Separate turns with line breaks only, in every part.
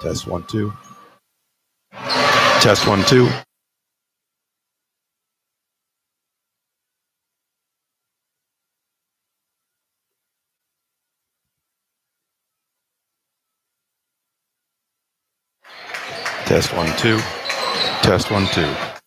Test 1 2. Test 1 2. Test 1 2. Test 1 2.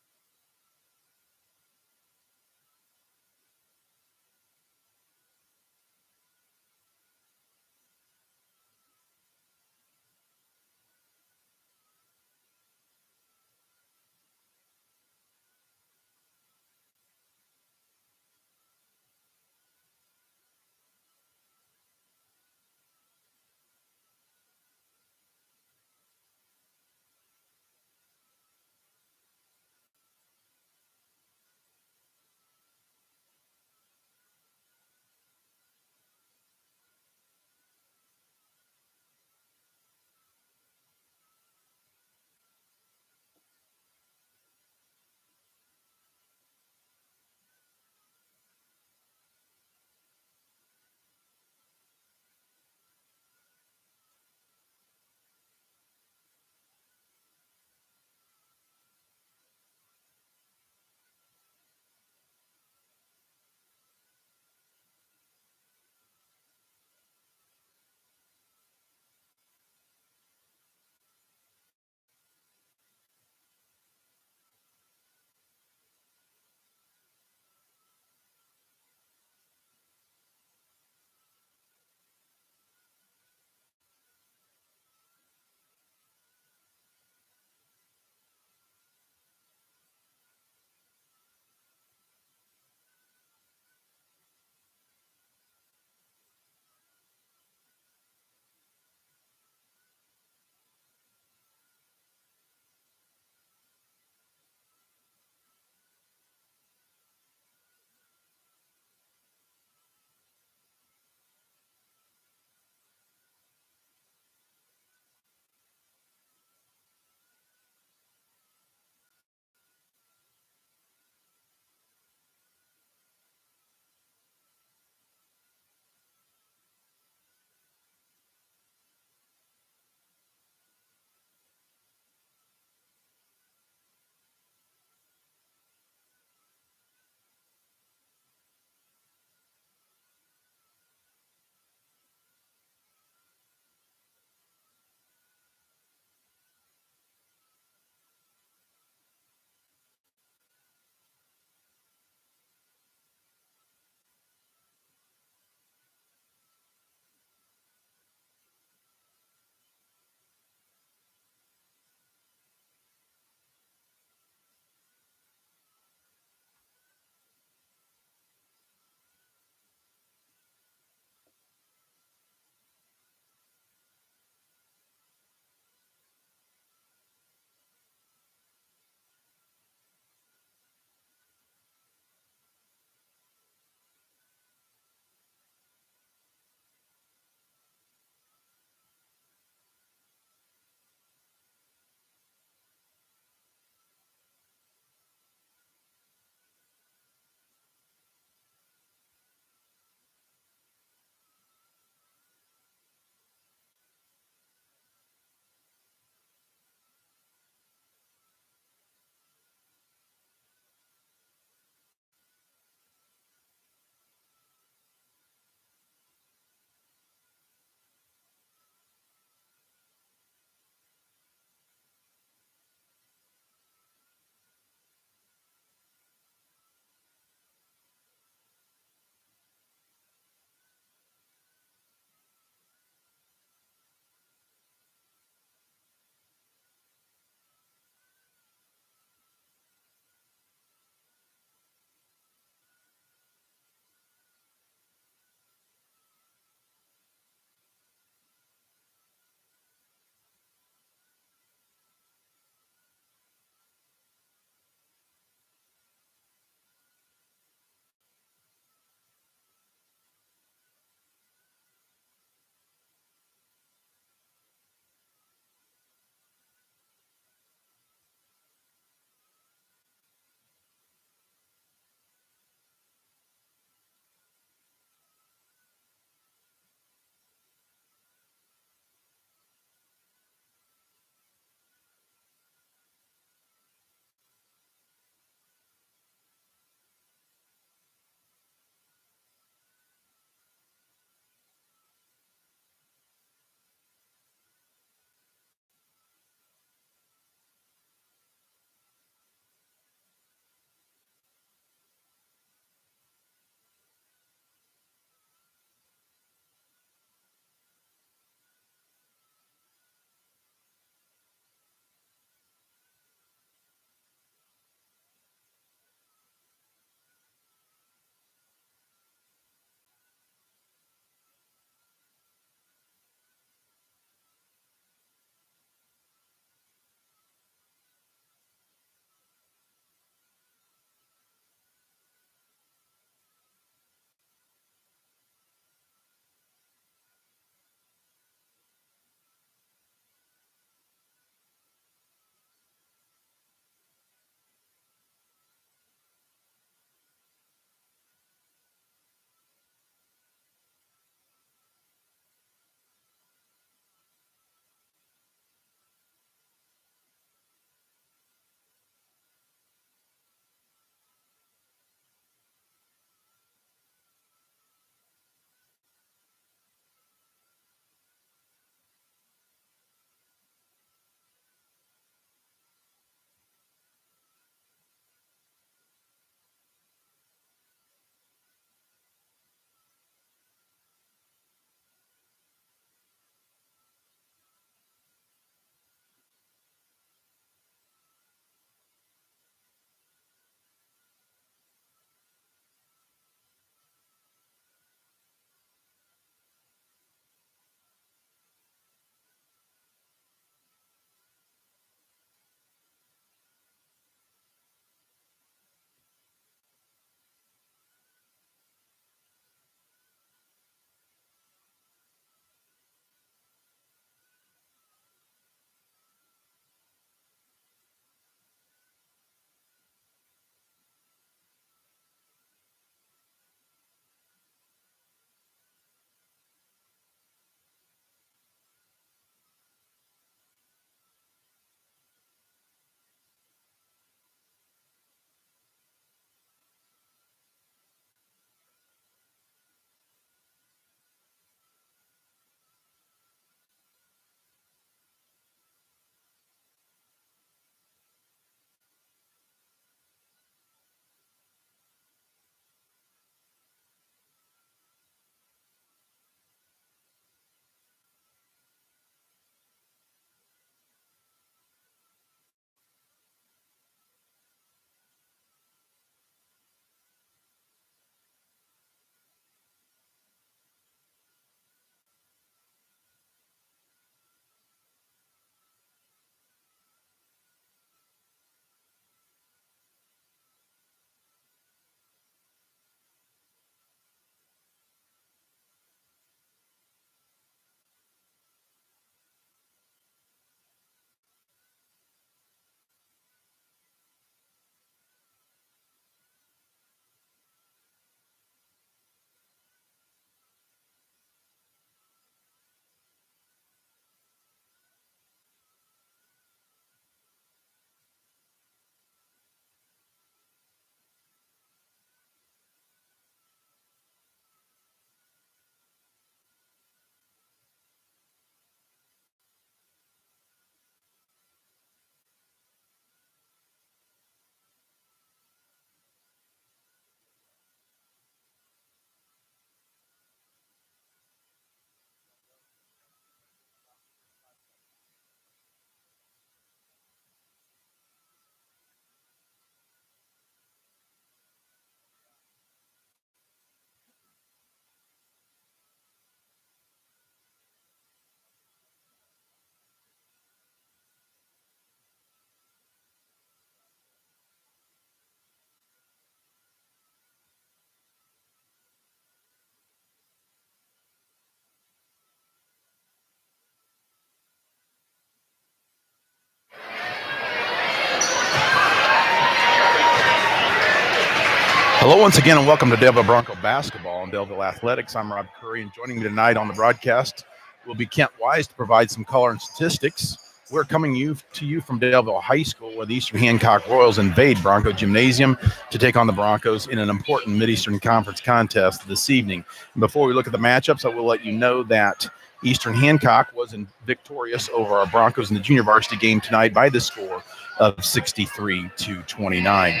Hello once again and welcome to Delville Bronco Basketball and Delville Athletics. I'm Rob Curry and joining me tonight on the broadcast will be Kent Wise to provide some color and statistics. We're coming to you from Delville High School where the Eastern Hancock Royals invade Bronco Gymnasium to take on the Broncos in an important Mid-Eastern Conference contest this evening. And before we look at the matchups, I will let you know that Eastern Hancock was victorious over our Broncos in the junior varsity game tonight by the score of 63-29.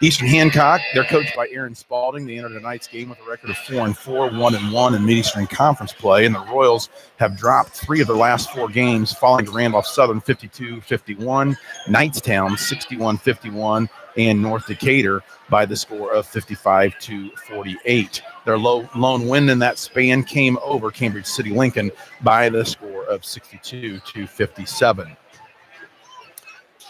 Eastern Hancock, they're coached by Aaron Spalding. They entered tonight's game with a record of 4-4, 1-1 in Mid-Eastern Conference play, and the Royals have dropped 3 of their last 4 games, falling to Randolph Southern 52-51, Knightstown 61-51, and North Decatur by the score of 55-48. Their lone win in that span came over Cambridge City Lincoln by the score of 62-57.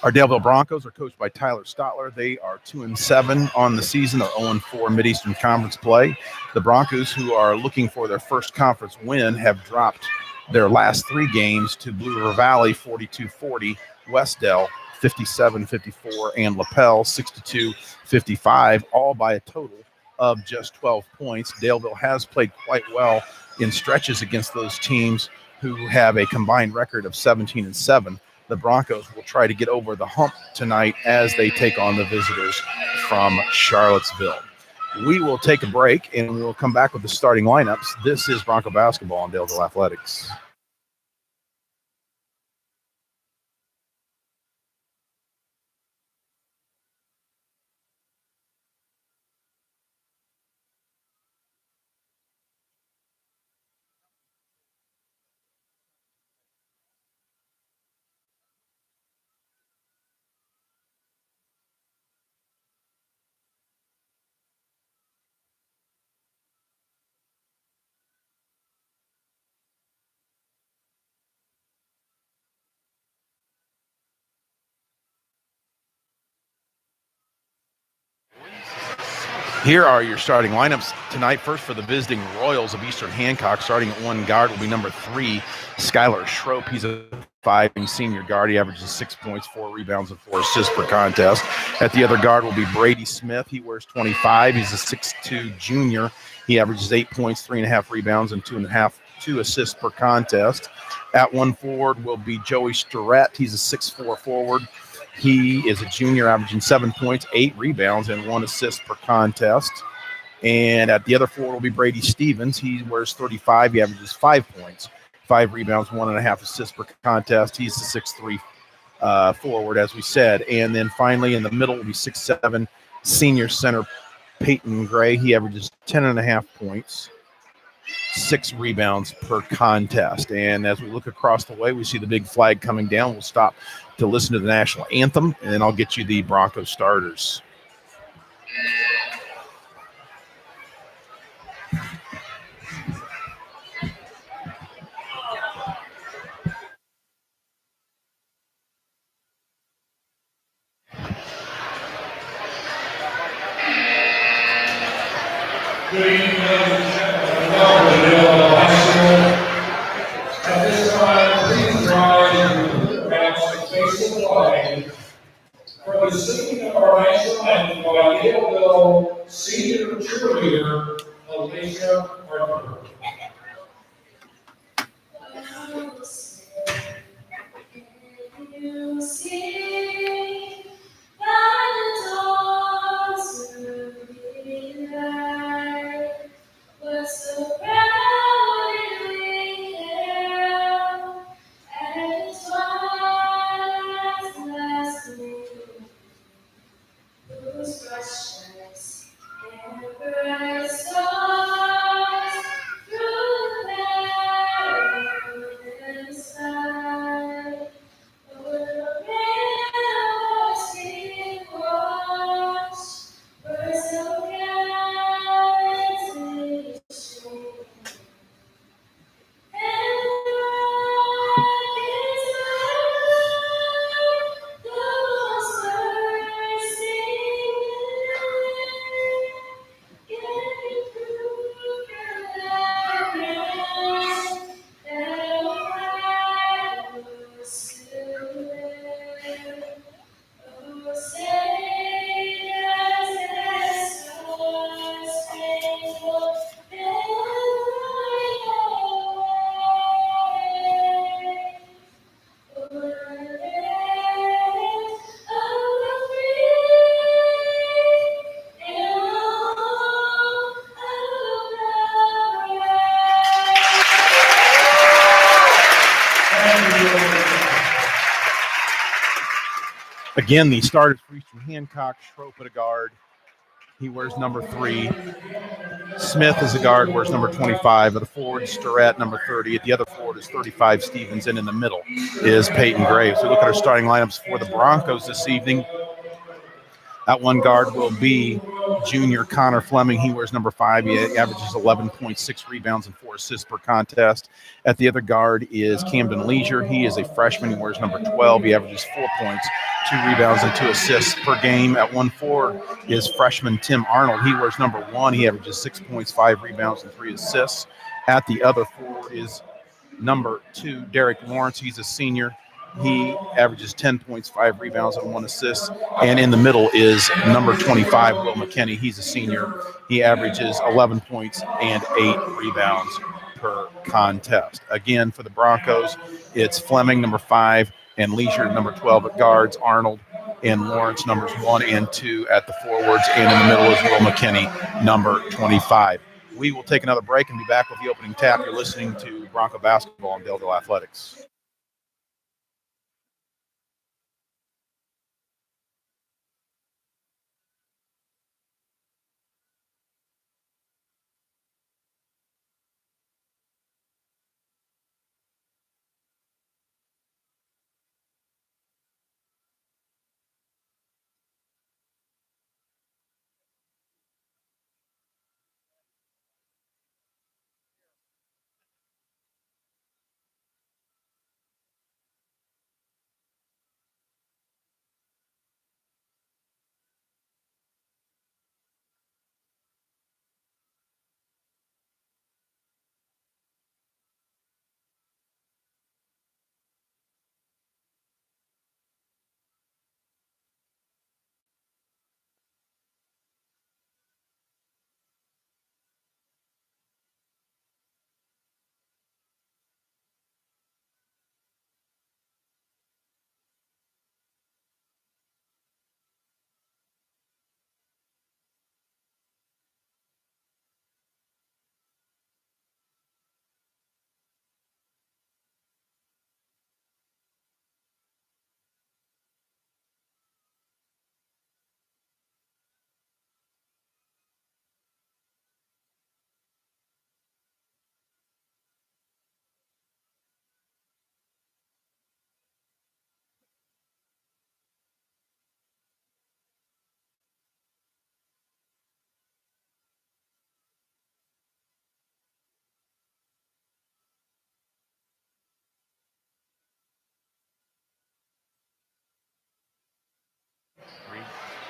Our Daleville Broncos are coached by Tyler Stotler. They are 2-7 on the season. They're 0-4 Mid-Eastern Conference play. The Broncos, who are looking for their first conference win, have dropped their last 3 games to Blue River Valley 42-40, Westdale 57-54, and LaPel 62-55, all by a total of just 12 points. Daleville has played quite well in stretches against those teams who have a combined record of 17-7. The Broncos will try to get over the hump tonight as they take on the visitors from Charlottesville. We will take a break and we will come back with the starting lineups. This is Bronco Basketball on Daleville Athletics. Here are your starting lineups tonight. First, for the visiting Royals of Eastern Hancock, starting at 1 guard will be number 3, Skylar Schroep. He's a 5 senior guard. He averages 6 points, 4 rebounds, and 4 assists per contest. At the other guard will be Brady Smith. He wears 25. He's a 6'2 junior. He averages 8 points, 3.5 rebounds, and 2 assists per contest. At 1 forward will be Joey Starrett. He's a 6'4 forward. He is a junior, averaging 7 points, 8 rebounds, and 1 assist per contest. And at the other forward will be Brady Stevens. He wears 35. He averages 5 points, 5 rebounds, 1.5 assists per contest. He's the 6'3 forward, as we said. And then finally in the middle will be 6'7 senior center Peyton Gray. He averages 10.5 points, 6 rebounds per contest. And as we look across the way, we see the big flag coming down. We'll stop to listen to the national anthem, and then I'll get you the Bronco starters.
Good evening, ladies and gentlemen. Welcome to Delaware High School. At this time, please rise to match the face of the flag for the singing of our national anthem by Daleville senior cheerleader Alicia Harper.
Again, the starters for Eastern Hancock, Schroep at a guard. He wears number 3. Smith is a guard, wears number 25. At the forward, Starrett, number 30. At the other forward is 35, Stevens. And in the middle is Peyton Graves. We look at our starting lineups for the Broncos this evening. At one guard will be junior Connor Fleming. He wears number 5. He averages 11.6 rebounds and 4 assists per contest. At the other guard is Camden Leisure. He is a freshman. He wears number 12. He averages 4 points, 2 rebounds, and 2 assists per game. At one forward is freshman Tim Arnold. He wears number 1. He averages 6 points, 5 rebounds, and 3 assists. At the other forward is number 2, Derek Lawrence. He's a senior. He averages 10 points, 5 rebounds, and 1 assist. And in the middle is number 25, Will McKinney. He's a senior. He averages 11 points and 8 rebounds per contest. Again, for the Broncos, it's Fleming, number 5, and Leisure, number 12 at guards, Arnold and Lawrence, numbers 1 and 2 at the forwards. And in the middle is Will McKinney, number 25. We will take another break and be back with the opening tap. You're listening to Bronco Basketball on Delville Athletics.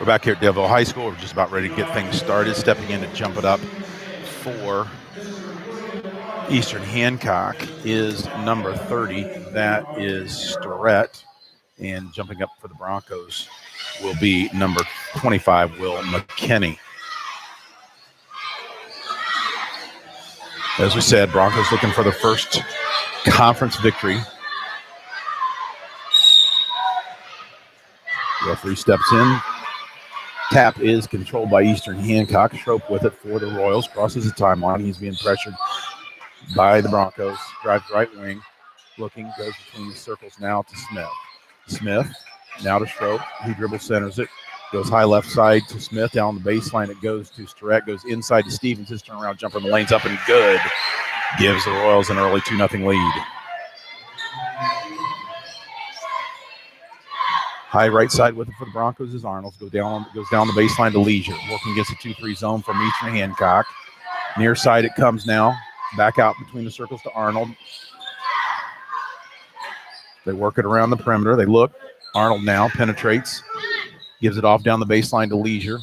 We're back here at Delville High School. We're just about ready to get things started. Stepping in to jump it up for Eastern Hancock is number 30. That is Starrett. And jumping up for the Broncos will be number 25, Will McKinney. As we said, Broncos looking for the first conference victory. Referee steps in. Tap is controlled by Eastern Hancock. Schroep with it for the Royals. Crosses the timeline. He's being pressured by the Broncos. Drives right wing. Looking. Goes between the circles now to Smith. Smith now to Schroep. He dribble centers it. Goes high left side to Smith. Down the baseline it goes to Starrett. Goes inside to Stevens. His turnaround jumper in the lane's up and good. Gives the Royals an early 2-0 lead. High right side with it for the Broncos is Arnold. Goes down the baseline to Leisure. Working against a 2-3 zone from Eastern Hancock. Near side it comes now. Back out between the circles to Arnold. They work it around the perimeter. They look. Arnold now penetrates. Gives it off down the baseline to Leisure.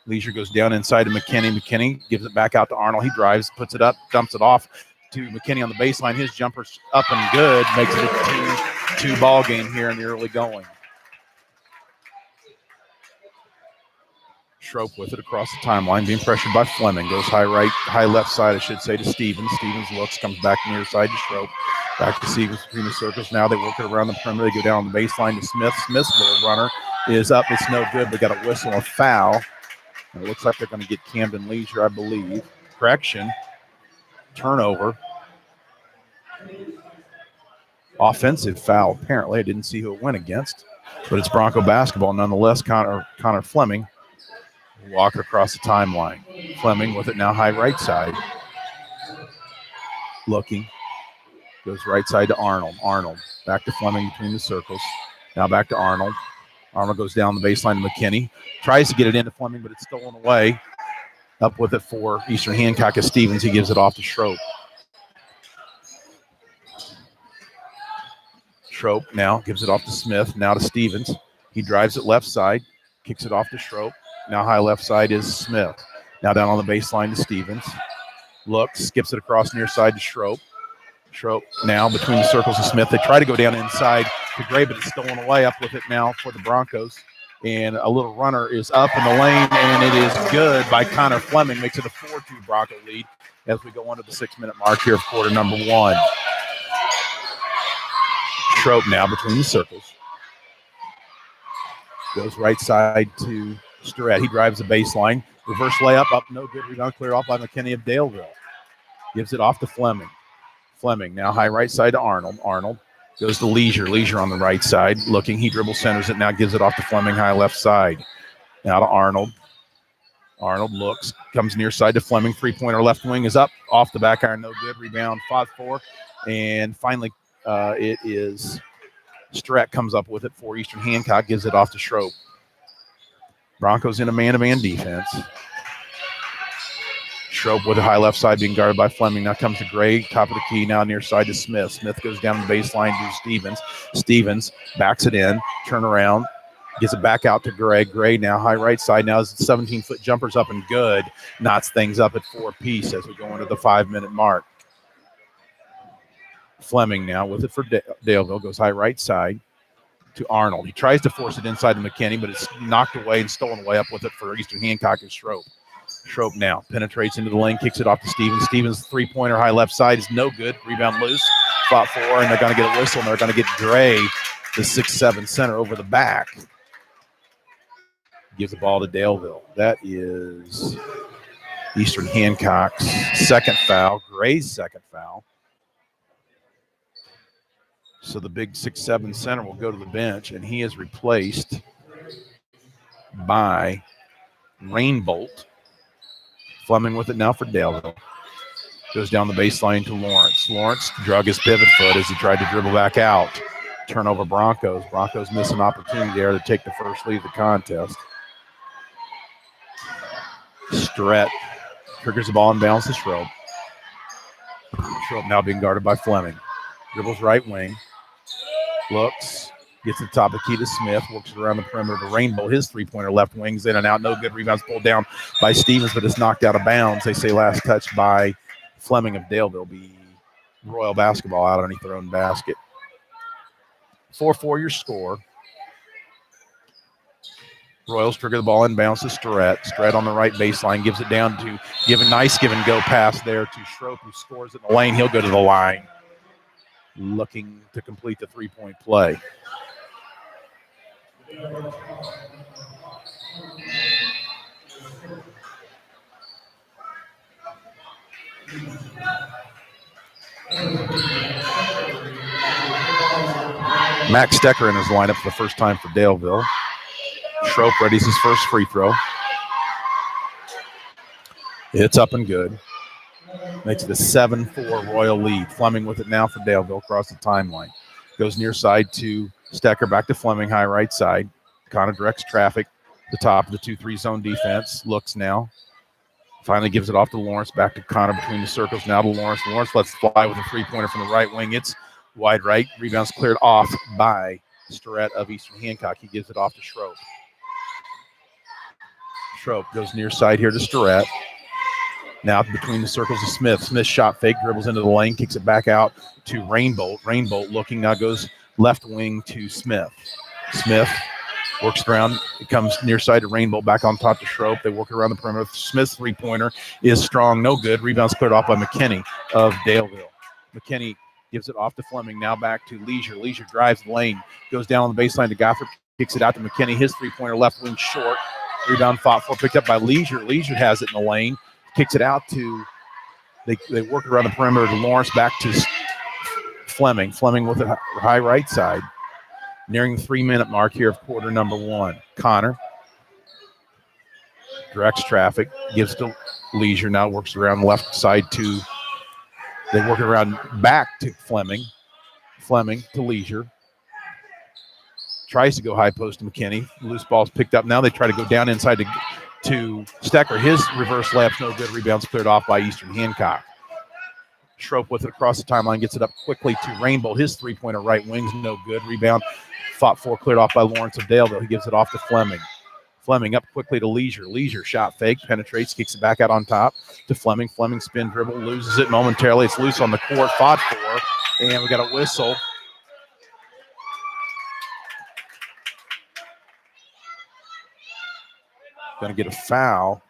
Leisure goes down inside to McKinney. McKinney gives it back out to Arnold. He drives, puts it up, dumps it off to McKinney on the baseline. His jumper's up and good. Makes it a 2-2 ball game here in the early going. Schroep with it across the timeline, being pressured by Fleming. Goes high left side, I should say, to Stevens. Stevens looks, comes back near side to Schroep. Back to Stevens between the circles. Now they work it around the perimeter. They go down the baseline to Smith. Smith's little runner is up. It's no good. They got a whistle, a foul. And it looks like they're going to get Camden Leisure, I believe. Correction. Turnover. Offensive foul, apparently. I didn't see who it went against. But it's Bronco basketball nonetheless. Connor Fleming will walk it across the timeline. Fleming with it now high right side. Looking. Goes right side to Arnold. Arnold back to Fleming between the circles. Now back to Arnold. Arnold goes down the baseline to McKinney. Tries to get it into Fleming, but it's stolen away. Up with it for Eastern Hancock is Stevens. He gives it off to Schroep. Schroep now gives it off to Smith. Now to Stevens. He drives it left side. Kicks it off to Schroep. Now high left side is Smith. Now down on the baseline to Stevens. Looks, skips it across near side to Schroep. Schroep now between the circles of Smith. They try to go down inside to Gray, but it's stolen away. Up with it now for the Broncos. And a little runner is up in the lane, and it is good by Connor Fleming. Makes it a 4-2 Bronco lead as we go on to the 6-minute mark here of quarter number 1. Schroep now between the circles. Goes right side to Starrett. He drives the baseline. Reverse layup, up no good. Rebound cleared off by McKinney of Daleville. Gives it off to Fleming. Fleming now high right side to Arnold. Arnold goes to Leisure. Leisure on the right side. Looking, he dribble centers it. Now gives it off to Fleming high left side. Now to Arnold. Arnold looks, comes near side to Fleming. 3-pointer left wing is up. Off the back iron, no good. Rebound, 5-4. And finally, it is Starrett comes up with it for Eastern Hancock. Gives it off to Schroep. Broncos in a man-to-man defense. Schroep with a high left side being guarded by Fleming. Now comes to Gray, top of the key, now near side to Smith. Smith goes down the baseline to Stevens. Stevens backs it in, turn around, gets it back out to Gray. Gray now high right side. Now his 17-foot jumper's up and good. Knots things up at 4-piece as we go into the 5-minute mark. Fleming now with it for Daleville. Goes high right side to Arnold. He tries to force it inside to McKinney, but it's knocked away and stolen away. Up with it for Eastern Hancock is Schroep. Schroep now penetrates into the lane, kicks it off to Stevens. Stevens' 3-pointer high left side is no good. Rebound loose. Fought for, and they're going to get a whistle, and they're going to get Dre, the 6'7" center, over the back. Gives the ball to Daleville. That is Eastern Hancock's second foul, Gray's second foul. So the big 6'7" center will go to the bench, and he is replaced by Rainbolt. Fleming with it now for Daleville. Goes down the baseline to Lawrence. Lawrence drug his pivot foot as he tried to dribble back out. Turnover Broncos. Broncos miss an opportunity there to take the first lead of the contest. Starrett triggers the ball and bounces to Schroep. Schroep now being guarded by Fleming. Dribbles right wing. Looks. Gets to the top of the key to Smith. Works it around the perimeter to Rainbow. His 3-pointer left wing's in and out. No good. Rebounds pulled down by Stevens, but it's knocked out of bounds. They say last touch by Fleming of Daleville. Be Royal basketball out underneath their own basket. 4-4 your score. Royals trigger the ball and bounces Starrett. Starrett on the right baseline. Gives it down to nice give and go pass there to Schroep, who scores in the lane. He'll go to the line. Looking to complete the 3-point play. Max Stecker in his lineup for the first time for Daleville. Schroep readies his first free throw. It's up and good. Makes it a 7-4 Royal lead. Fleming with it now for Daleville across the timeline. Goes near side to Stecker, back to Fleming, high right side. Kind of directs traffic. The top of the 2-3 zone defense. Looks now. Finally gives it off to Lawrence. Back to Connor between the circles. Now to Lawrence. Lawrence lets fly with a 3-pointer from the right wing. It's wide right. Rebounds cleared off by Starrett of Eastern Hancock. He gives it off to Schroep. Schroep goes near side here to Starrett. Now between the circles of Smith. Smith shot fake, dribbles into the lane, kicks it back out to Rainbolt. Rainbolt looking, now goes left wing to Smith. Smith works around. It comes near side to Rainbolt, back on top to Schroep. They work around the perimeter. Smith's 3-pointer is strong, no good. Rebounds cleared off by McKinney of Daleville. McKinney gives it off to Fleming. Now back to Leisure. Leisure drives the lane, goes down on the baseline to Gothard, kicks it out to McKinney. His 3-pointer left wing short. Rebound fought for, picked up by Leisure. Leisure has it in the lane. Kicks it out to, they work around the perimeter to Lawrence, back to Fleming. Fleming with a high right side. Nearing the 3-minute mark here of quarter number 1. Connor directs traffic, gives to Leisure, now works around the left side to, they work it around back to Fleming. Fleming to Leisure. Tries to go high post to McKinney. Loose ball's picked up. Now they try to go down inside to Stecker. His reverse layup's no good. Rebound's cleared off by Eastern Hancock. Schroep with it across the timeline, gets it up quickly to Rainbow. His three-pointer right wing's no good. Rebound fought for, cleared off by Lawrence of Daleville. He gives it off to Fleming. Fleming up quickly to Leisure. Leisure shot fake, penetrates, kicks it back out on top to Fleming. Fleming spin dribble, loses it momentarily. It's loose on the court, fought for, and we got a whistle. Going to get a foul.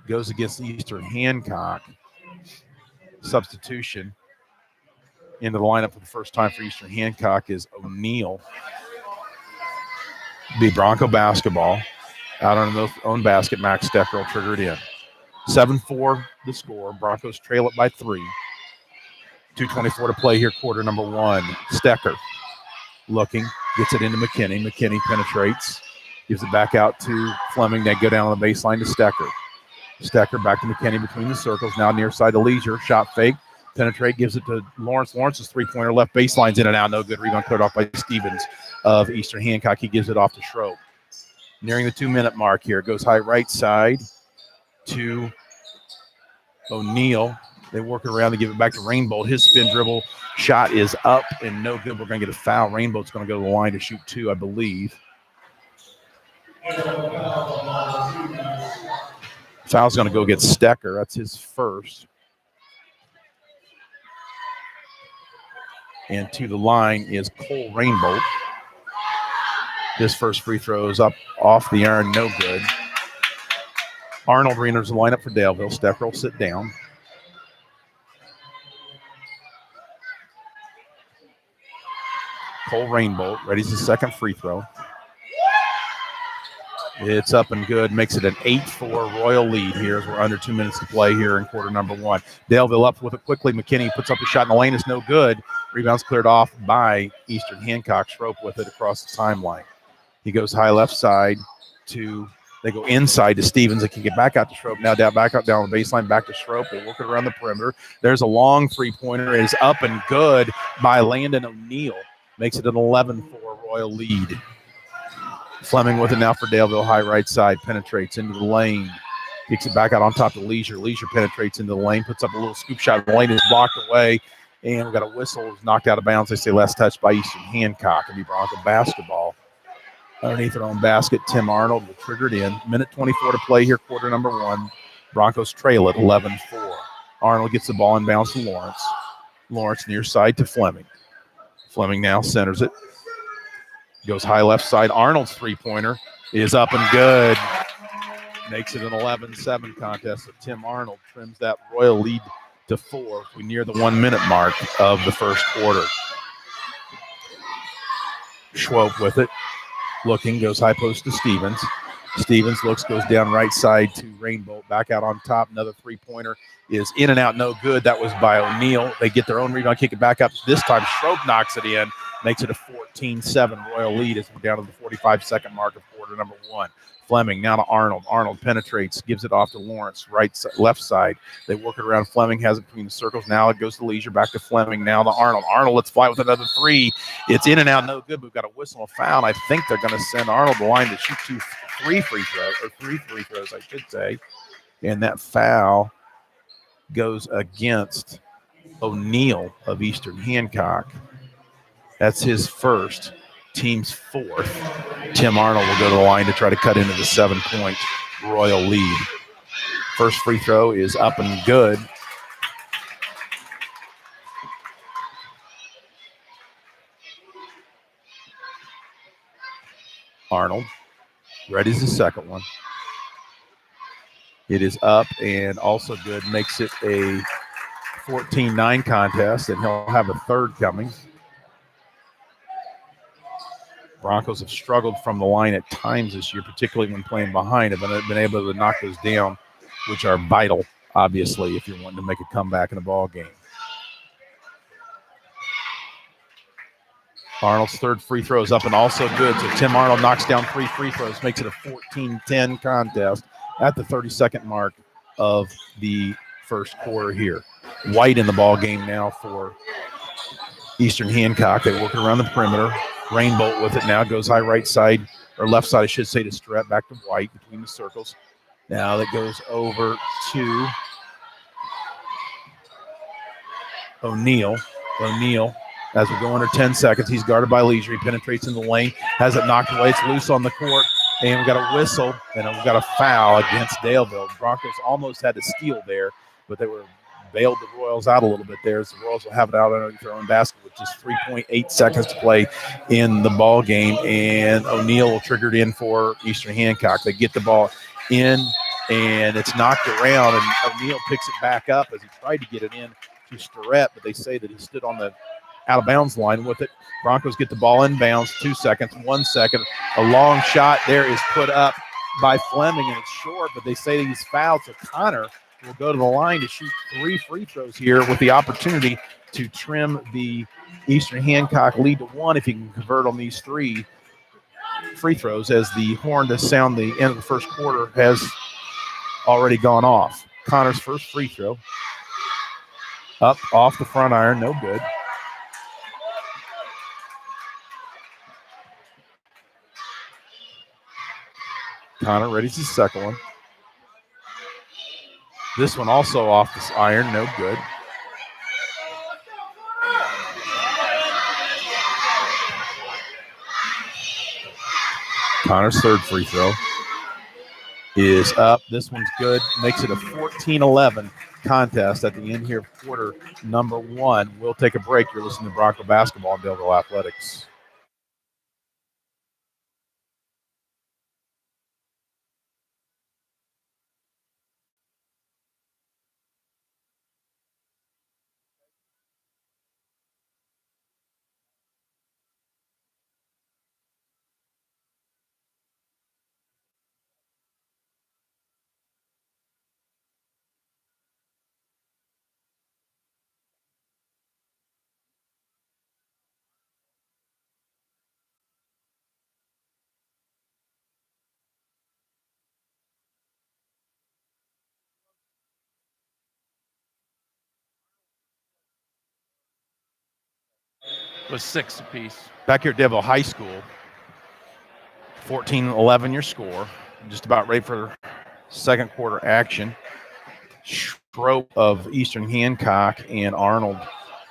Goes against Eastern Hancock. Substitution into the lineup for the first time for Eastern Hancock is O'Neill. Be Bronco basketball. Out on their own basket, Max Stecker will trigger it in. 7-4 the score. Broncos trail it by 3. 2:24 to play here, quarter number 1. Stecker looking, gets it into McKinney. McKinney penetrates, gives it back out to Fleming. They go down on the baseline to Stecker. Stecker back to McKinney between the circles. Now near side to Leisure. Shot fake. Penetrate, gives it to Lawrence. Lawrence's three-pointer left baseline's in and out. No good. Rebound cleared off by Stevens of Eastern Hancock. He gives it off to Schroep. Nearing the 2-minute mark here. It goes high right side to O'Neill. They work it around to give it back to Rainbow. His spin dribble shot is up and no good. We're going to get a foul. Rainbow's going to go to the line to shoot 2, I believe. Foul's going to go against Stecker. That's his first. And to the line is Cole Rainbow. His first free throw is up off the iron, no good. Arnold reenters the lineup for Daleville. Stecker will sit down. Cole Rainbow readies his second free throw. It's up and good, makes it an 8-4 Royal lead here as we're under 2 minutes to play here in quarter number 1. Daleville up with it quickly. McKinney puts up a shot in the lane. It's no good. Rebound's cleared off by Eastern Hancock. Schroep with it across the timeline. He goes high left side to, they go inside to Stevens. They can get back out to Schroep. Now down, back up down the baseline, back to Schroep. They work it around the perimeter. There's a long three-pointer. It is up and good by Landon O'Neill. Makes it an 11-4 Royal lead. Fleming with it now for Daleville, high right side, penetrates into the lane, kicks it back out on top of Leisure. Leisure penetrates into the lane, puts up a little scoop shot. The lane is blocked away, and we got a whistle. It's knocked out of bounds. They say last touch by Eastern Hancock. And be Bronco basketball. Underneath their own basket, Tim Arnold will trigger it in. Minute 24 to play here, quarter number 1. Broncos trail at 11-4. Arnold gets the ball in bounds to Lawrence. Lawrence near side to Fleming. Fleming now centers it. Goes high left side. Arnold's three-pointer is up and good. Makes it an 11-7 contest. So Tim Arnold trims that Royal lead to 4. We near the 1-minute mark of the first quarter. Schroep with it. Looking, goes high post to Stevens. Stevens looks, goes down right side to Rainbow. Back out on top. Another three-pointer is in and out, no good. That was by O'Neill. They get their own rebound, kick it back up. This time Schroep knocks it in. Makes it a 14-7 Royal lead as we're down to the 45-second mark of quarter number 1. Fleming now to Arnold. Arnold penetrates, gives it off to Lawrence, left side. They work it around. Fleming has it between the circles. Now it goes to Leisure, back to Fleming, now to Arnold. Arnold, let's fly with another 3. It's in and out, no good. We've got a whistle, a foul. I think they're going to send Arnold the line to shoot 3 free throws, I should say. And that foul goes against O'Neill of Eastern Hancock. That's his first, team's 4th. Tim Arnold will go to the line to try to cut into the 7-point Royal lead. First free throw is up and good. Arnold readies the second one. It is up and also good. Makes it a 14-9 contest, and he'll have a third coming. Broncos have struggled from the line at times this year, particularly when playing behind. Have been able to knock those down, which are vital, obviously, if you're wanting to make a comeback in a ball game. Arnold's third free throw is up and also good. So Tim Arnold knocks down 3 free throws, makes it a 14-10 contest at the 32nd mark of the first quarter here. White in the ball game now for Eastern Hancock. They work it around the perimeter. Rainbolt with it now, goes high right side, or left side, I should say, to Strat, back to White between the circles. Now that goes over to O'Neal. O'Neal, as we go under 10 seconds, he's guarded by Leisure. He penetrates in the lane, has it knocked away. It's loose on the court, and we've got a whistle, and we've got a foul against Daleville. Broncos almost had to steal there, but they were bailed the Royals out a little bit there. As the Royals will have it out underneath their own basket with just 3.8 seconds to play in the ball game, and O'Neal will trigger it in for Eastern Hancock. They get the ball in, and it's knocked around, and O'Neal picks it back up as he tried to get it in to Starrett, but they say that he stood on the out-of-bounds line with it. Broncos get the ball in bounds, 2 seconds, 1 second. A long shot there is put up by Fleming, and it's short, but they say that he's fouled, so Connor will go to the line to shoot 3 free throws here with the opportunity to trim the Eastern Hancock lead to 1 if he can convert on these 3 free throws, as the horn to sound the end of the first quarter has already gone off. Connor's first free throw. Up off the front iron, no good. Connor readies his second one. This one also off the iron, no good. Connor's third free throw is up. This one's good. Makes it a 14-11 contest at the end here of quarter number 1. We'll take a break. You're listening to Bronco Basketball on Daleville Athletics.
Was 6 apiece.
Back here at Daleville High School, 14-11 your score. Just about ready for second quarter action. Schroep of Eastern Hancock and Arnold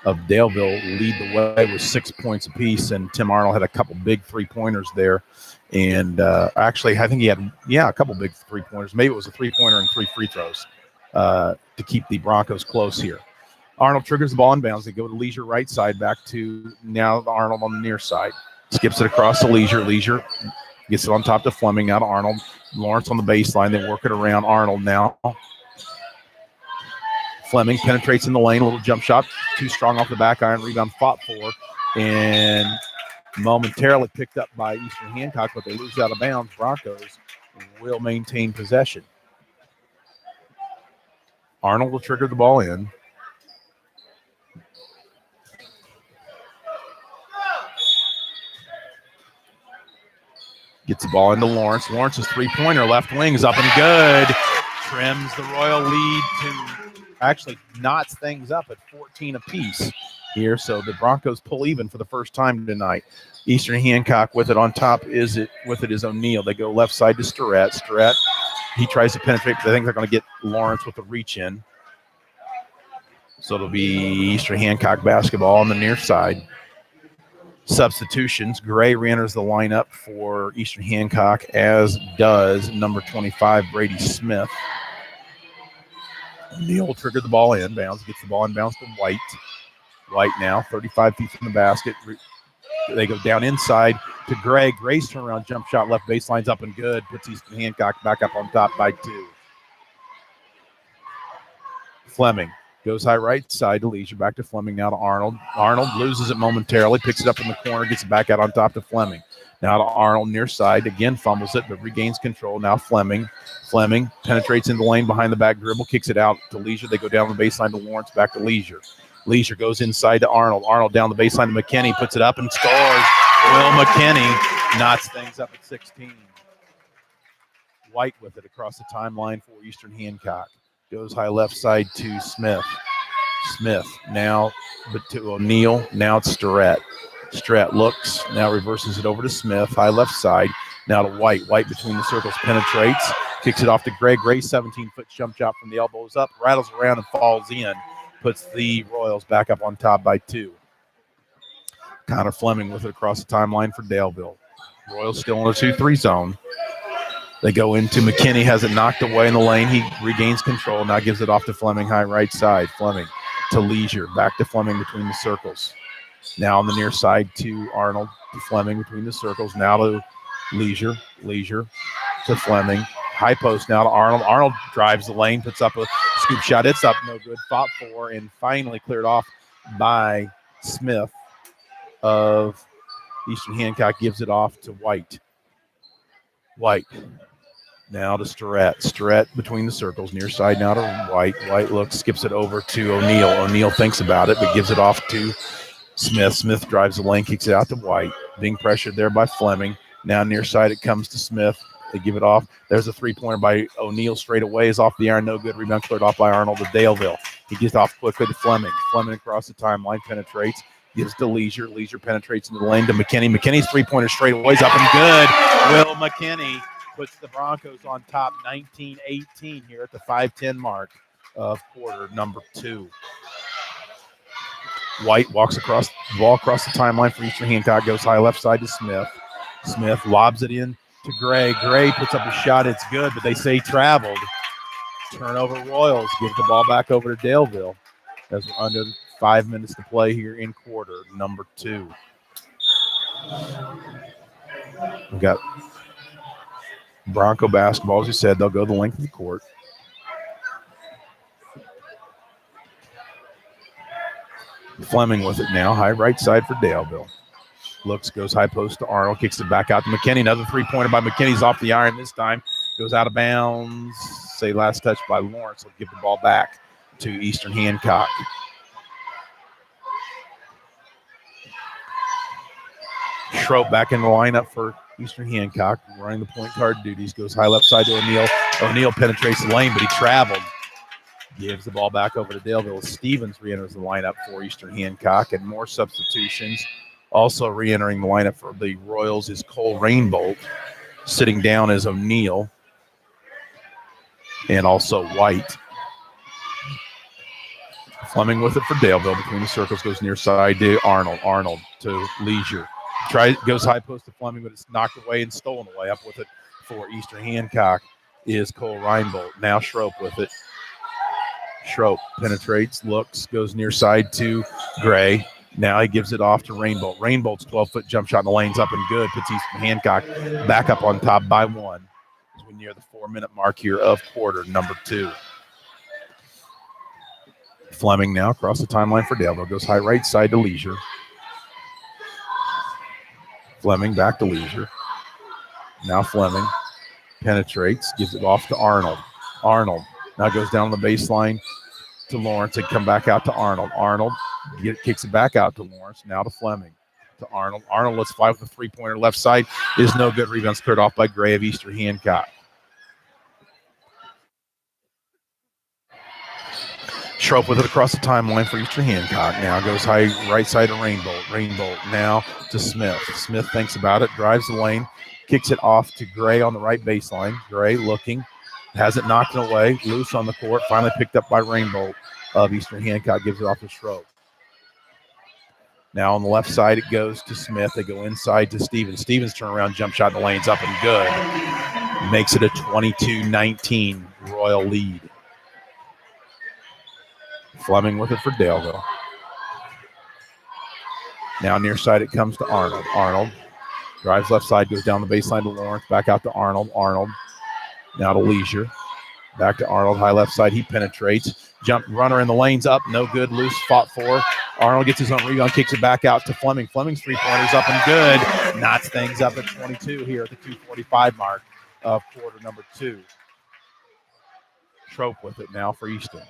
of Daleville lead the way with 6 points apiece, and Tim Arnold had a couple big three-pointers there. And actually, I think he had, a couple big three-pointers. Maybe it was a three-pointer and 3 free throws to keep the Broncos close here. Arnold triggers the ball in bounds. They go to Leisure right side, back to now Arnold on the near side. Skips it across to Leisure. Leisure gets it on top to Fleming. Now to Arnold. Lawrence on the baseline. They work it around Arnold now. Fleming penetrates in the lane. A little jump shot. Too strong off the back iron. Rebound fought for. And momentarily picked up by Eastern Hancock, but they lose out of bounds. Broncos will maintain possession. Arnold will trigger the ball in. Gets the ball into Lawrence. Lawrence's three-pointer, left wing is up and good. Trims the Royal lead to actually knots things up at 14 apiece here. So the Broncos pull even for the first time tonight. Eastern Hancock with it on top is O'Neal. They go left side to Starrett. Starrett, he tries to penetrate, but I think they're going to get Lawrence with the reach in. So it'll be Eastern Hancock basketball on the near side. Substitutions. Gray re-enters the lineup for Eastern Hancock, as does number 25, Brady Smith. O'Neal triggered the ball in bounds, gets the ball in bounds to White. White now, 35 feet from the basket. They go down inside to Gray. Gray's turnaround jump shot, left baseline's up and good. Puts Eastern Hancock back up on top by 2. Fleming goes high right side to Leisure, back to Fleming, now to Arnold. Arnold loses it momentarily, picks it up in the corner, gets it back out on top to Fleming. Now to Arnold near side, again fumbles it, but regains control. Now Fleming. Fleming penetrates in the lane behind the back dribble, kicks it out to Leisure. They go down the baseline to Lawrence, back to Leisure. Leisure goes inside to Arnold. Arnold down the baseline to McKinney, puts it up and scores. Will McKinney knots things up at 16. White with it across the timeline for Eastern Hancock. Goes high left side to Smith. Smith now but to O'Neill. Now it's Starrett. Starrett looks, now reverses it over to Smith. High left side. Now to White. White between the circles penetrates. Kicks it off to Gray. Gray 17-foot jump shot from the elbows up. Rattles around and falls in. Puts the Royals back up on top by 2. Connor Fleming with it across the timeline for Daleville. Royals still in a 2-3 zone. They go into McKinney, has it knocked away in the lane. He regains control, now gives it off to Fleming, high right side. Fleming to Leisure, back to Fleming between the circles. Now on the near side to Arnold, to Fleming between the circles. Now to Leisure, Leisure to Fleming. High post now to Arnold. Arnold drives the lane, puts up a scoop shot. It's up, no good. Fought for and finally cleared off by Smith of Eastern Hancock. Gives it off to White. White now to Starrett. Starrett between the circles, near side now to White. White looks, skips it over to O'Neill. O'Neill thinks about it, but gives it off to Smith. Smith drives the lane, kicks it out to White. Being pressured there by Fleming. Now near side it comes to Smith. They give it off. There's a three-pointer by O'Neill straight away. Is off the iron, no good. Rebound cleared off by Arnold to Daleville. He gets off quickly to Fleming. Fleming across the timeline, penetrates. Gives to Leisure. Leisure penetrates into the lane to McKinney. McKinney's three-pointer straight away is up and good. Will McKinney puts the Broncos on top 19-18 here at the 5:10 mark of quarter number 2. White walks across the ball across the timeline for Eastern Hancock. Goes high left side to Smith. Smith lobs it in to Gray. Gray puts up a shot. It's good, but they say traveled. Turnover Royals. Give the ball back over to Daleville as we're under 5 minutes to play here in quarter number 2. We've got Bronco basketball, as you said. They'll go the length of the court. Fleming with it now. High right side for Daleville. Looks, goes high post to Arnold. Kicks it back out to McKinney. Another three-pointer by McKinney's off the iron this time. Goes out of bounds. Say last touch by Lawrence. Will give the ball back to Eastern Hancock. Schroep back in the lineup for Eastern Hancock, running the point guard duties. Goes high left side to O'Neill. O'Neill penetrates the lane, but he traveled. Gives the ball back over to Daleville. Stevens re-enters the lineup for Eastern Hancock, and more substitutions. Also re-entering the lineup for the Royals is Cole Rainbolt. Sitting down is O'Neill. And also White. Fleming with it for Daleville. Between the circles goes near side to Arnold. Arnold to Leisure. Goes high post to Fleming, but it's knocked away and stolen away. Up with it for Eastern Hancock is Cole Reinbolt. Now Schroep with it. Schroep penetrates, looks, goes near side to Gray. Now he gives it off to Rainbolt. Rainbolt's 12-foot jump shot in the lane's up and good. Puts Eastern Hancock back up on top by 1 as we near the 4-minute mark here of quarter number 2. Fleming now across the timeline for Daleville. Goes high right side to Leisure. Fleming back to Leisure. Now Fleming penetrates, gives it off to Arnold. Arnold now goes down the baseline to Lawrence and come back out to Arnold. Arnold kicks it back out to Lawrence. Now to Fleming. To Arnold. Arnold lets fly with a three-pointer left side. Is no good. Rebounds cleared off by Gray of Eastern Hancock. Schroep with it across the timeline for Eastern Hancock. Now goes high right side to Rainbolt. Rainbolt now to Smith. Smith thinks about it, drives the lane, kicks it off to Gray on the right baseline. Gray looking, has it knocked away, loose on the court, finally picked up by Rainbolt of Eastern Hancock, gives it off to Schroep. Now on the left side it goes to Smith. They go inside to Stevens. Stevens turnaround jump shot in the lane's up and good. Makes it a 22-19 Royal lead. Fleming with it for Daleville. Now near side it comes to Arnold. Arnold drives left side, goes down the baseline to Lawrence, back out to Arnold. Arnold now to Leisure. Back to Arnold, high left side. He penetrates. Jump runner in the lanes up, no good. Loose, fought for. Arnold gets his own rebound, kicks it back out to Fleming. Fleming's three-pointer's up and good. Knots things up at 22 here at the 2:45 mark of quarter number 2. Schroep with it now for Easton.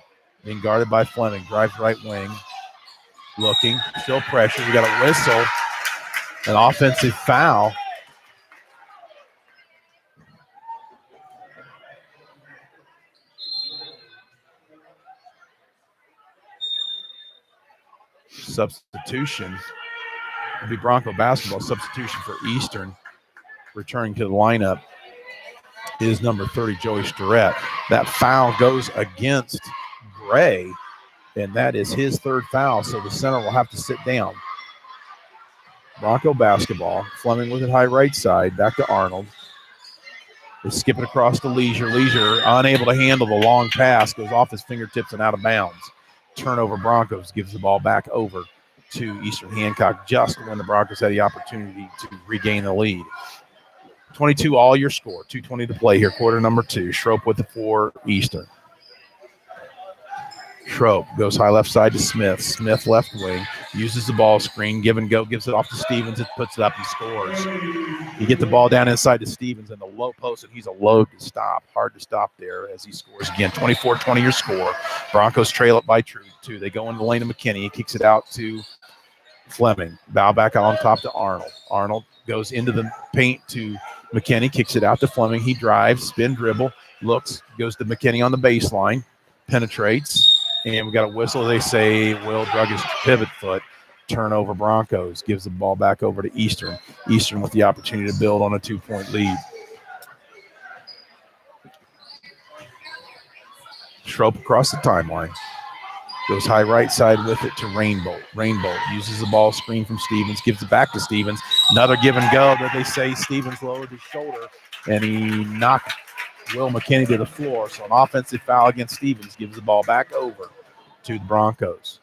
Being guarded by Fleming. Drives right wing. Looking, still pressure. We got a whistle, an offensive foul. Substitution. It'll be Bronco basketball. Substitution for Eastern. Returning to the lineup is number 30, Joey Starrett. That foul goes against Gray, and that is his third foul, so the center will have to sit down. Bronco basketball. Fleming with it high right side. Back to Arnold. They skip it across to Leisure. Leisure, unable to handle the long pass, goes off his fingertips and out of bounds. Turnover Broncos, gives the ball back over to Eastern Hancock just when the Broncos had the opportunity to regain the lead. 22 all your score. 2:20 to play here, quarter number 2. Schroep with it for Eastern. Schroep goes high left side to Smith. Smith left wing, uses the ball screen, give and go, gives it off to Stevens. It puts it up and scores. You get the ball down inside to Stevens in the low post, and he's a load to stop. Hard to stop there as he scores again. 24-20 your score. Broncos trail it by 2. They go into the lane of McKinney. He kicks it out to Fleming. Bow back on top to Arnold. Arnold goes into the paint to McKinney, kicks it out to Fleming. He drives, spin dribble, looks, goes to McKinney on the baseline, penetrates. And we got a whistle. They say Will drug his pivot foot. Turnover Broncos. Gives the ball back over to Eastern. Eastern with the opportunity to build on a 2-point lead. Schroep across the timeline. Goes high right side with it to Rainbow. Rainbow uses the ball screen from Stevens. Gives it back to Stevens. Another give and go that they say Stevens lowered his shoulder. And he knocked Will McKinney to the floor. So an offensive foul against Stevens gives the ball back over to the Broncos.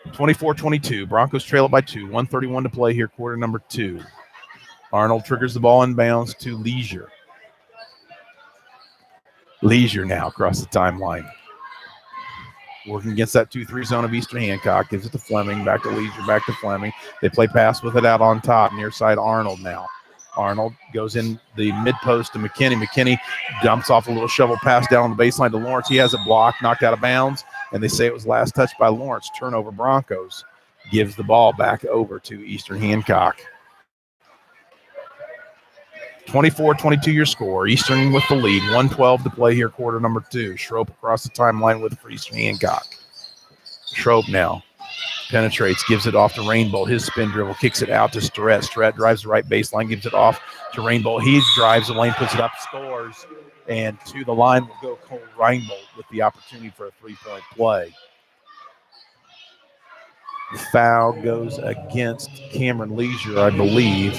24-22. Broncos trail it by 2. 1:31 to play here, quarter number 2. Arnold triggers the ball inbounds to Leisure. Leisure now across the timeline. Working against that 2-3 zone of Eastern Hancock. Gives it to Fleming. Back to Leisure. Back to Fleming. They play pass with it out on top. Near side Arnold now. Arnold goes in the mid-post to McKinney. McKinney dumps off a little shovel pass down on the baseline to Lawrence. He has it blocked, knocked out of bounds, and they say it was last touched by Lawrence. Turnover Broncos. Gives the ball back over to Eastern Hancock. 24-22 your score. Eastern with the lead. 1:12 to play here, quarter number 2. Schroep across the timeline with it for Eastern Hancock. Schroep now penetrates, gives it off to Rainbow. His spin dribble, kicks it out to Starrett. Starrett drives the right baseline, gives it off to Rainbow. He drives the lane, puts it up, scores, and to the line will go Cole Rainbow with the opportunity for a 3-point play. The foul goes against Cameron Leisure, I believe.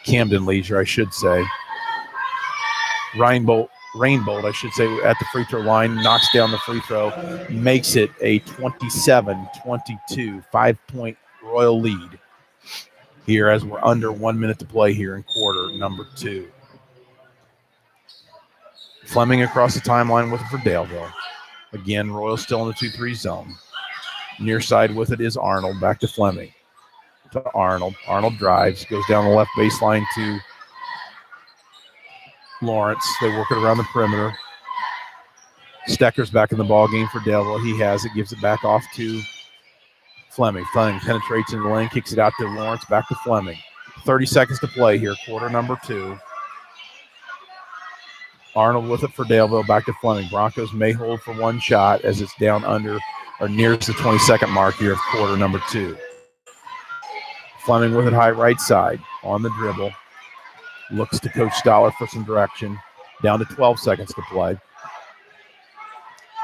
Camden Leisure, I should say. Rainbow, I should say, at the free throw line, knocks down the free throw, makes it a 27-22 5-point Royal lead here as we're under 1 minute to play here in quarter number 2. Fleming across the timeline with it for Daleville. Again, Royal still in the 2-3 zone. Near side with it is Arnold. Back to Fleming. To Arnold. Arnold drives, goes down the left baseline to Lawrence. They work it around the perimeter. Stecker's back in the ball game for Daleville. He has it, gives it back off to Fleming. Fleming penetrates in the lane, kicks it out to Lawrence, back to Fleming. 30 seconds to play here, quarter number 2. Arnold with it for Daleville, back to Fleming. Broncos may hold for one shot as it's down under or nears the 20-second mark here of quarter number 2. Fleming with it high right side on the dribble. Looks to Coach Stoller for some direction. Down to 12 seconds to play.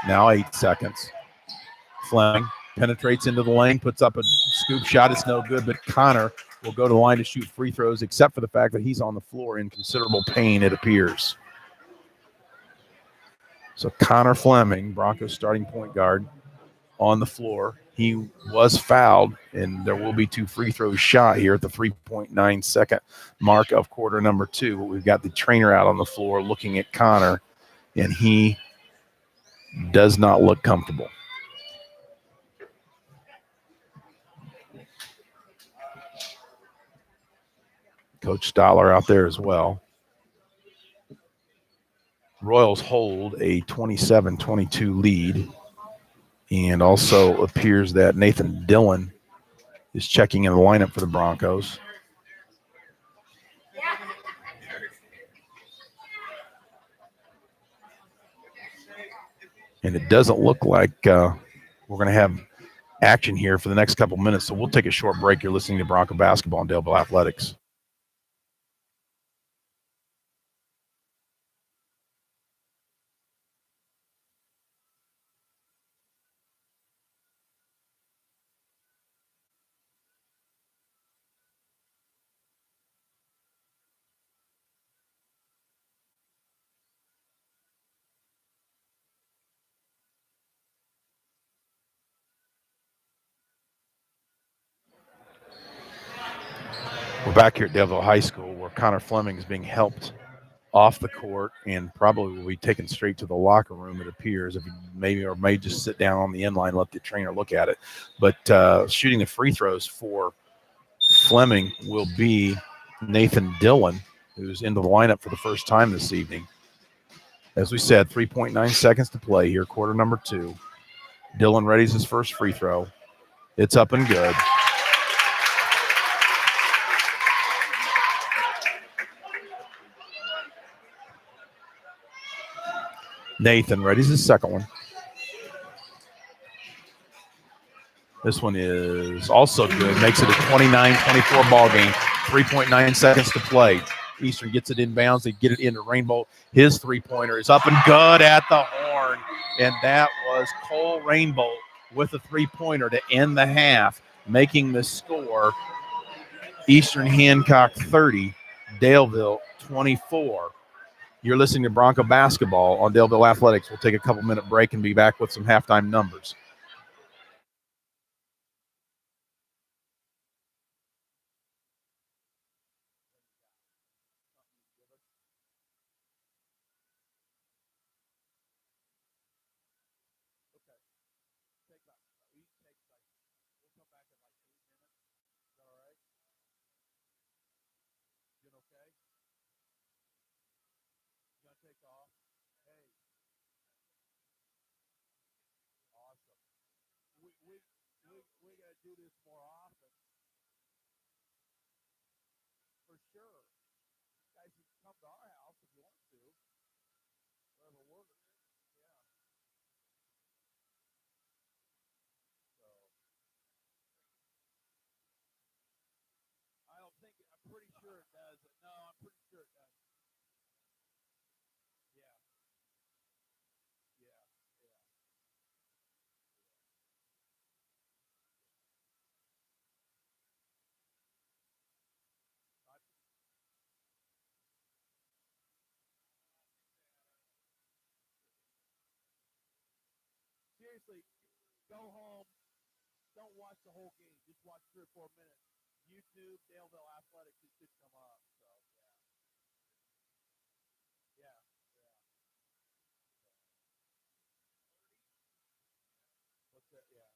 Now 8 seconds. Fleming penetrates into the lane, puts up a scoop shot. It's no good, but Connor will go to the line to shoot free throws, except for the fact that he's on the floor in considerable pain, it appears. So Connor Fleming, Broncos starting point guard, on the floor. He was fouled, and there will be 2 free throws shot here at the 3.9 second mark of quarter number 2. But we've got the trainer out on the floor looking at Connor, and he does not look comfortable. Coach Stoller out there as well. Royals hold a 27-22 lead, and also appears that Nathan Dillon is checking in the lineup for the Broncos. And it doesn't look like we're going to have action here for the next couple minutes, so we'll take a short break. You're listening to Bronco Basketball on Daleville Athletics. We're back here at Daleville High School, where Connor Fleming is being helped off the court and probably will be taken straight to the locker room, it appears. If he may just sit down on the end line, let the trainer look at it. But shooting the free throws for Fleming will be Nathan Dillon, who's into the lineup for the first time this evening. As we said, 3.9 seconds to play here, quarter number 2. Dillon readies his first free throw. It's up and good. Nathan readies his second one. This one is also good. Makes it a 29-24 ball game. 3.9 seconds to play. Eastern gets it inbounds. They get it into Rainbow. His three-pointer is up and good at the horn. And that was Cole Rainbow with a three-pointer to end the half, making the score Eastern Hancock 30, Daleville 24. You're listening to Bronco Basketball on Daleville Athletics. We'll take a couple-minute break and be back with some halftime numbers. We got to do this more often. For sure. You guys can come to our house if you want to. Wherever works. Yeah. So I don't think, I'm pretty sure it does. No, I'm pretty sure it does. Yeah. Yeah. Yeah. Seriously, go home. Don't watch the whole game. Just watch 3 or 4 minutes. YouTube, Daleville Athletics, it should come up. So, yeah. Yeah. Yeah. What's that? Yeah.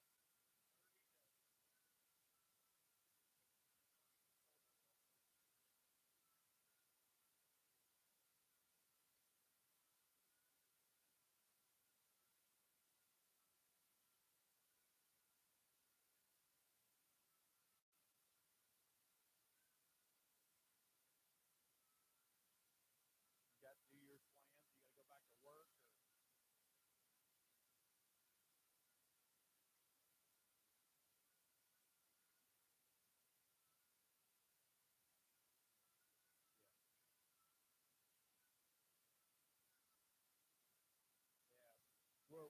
You got New Year's plans? You got to go back to work? Or, yeah.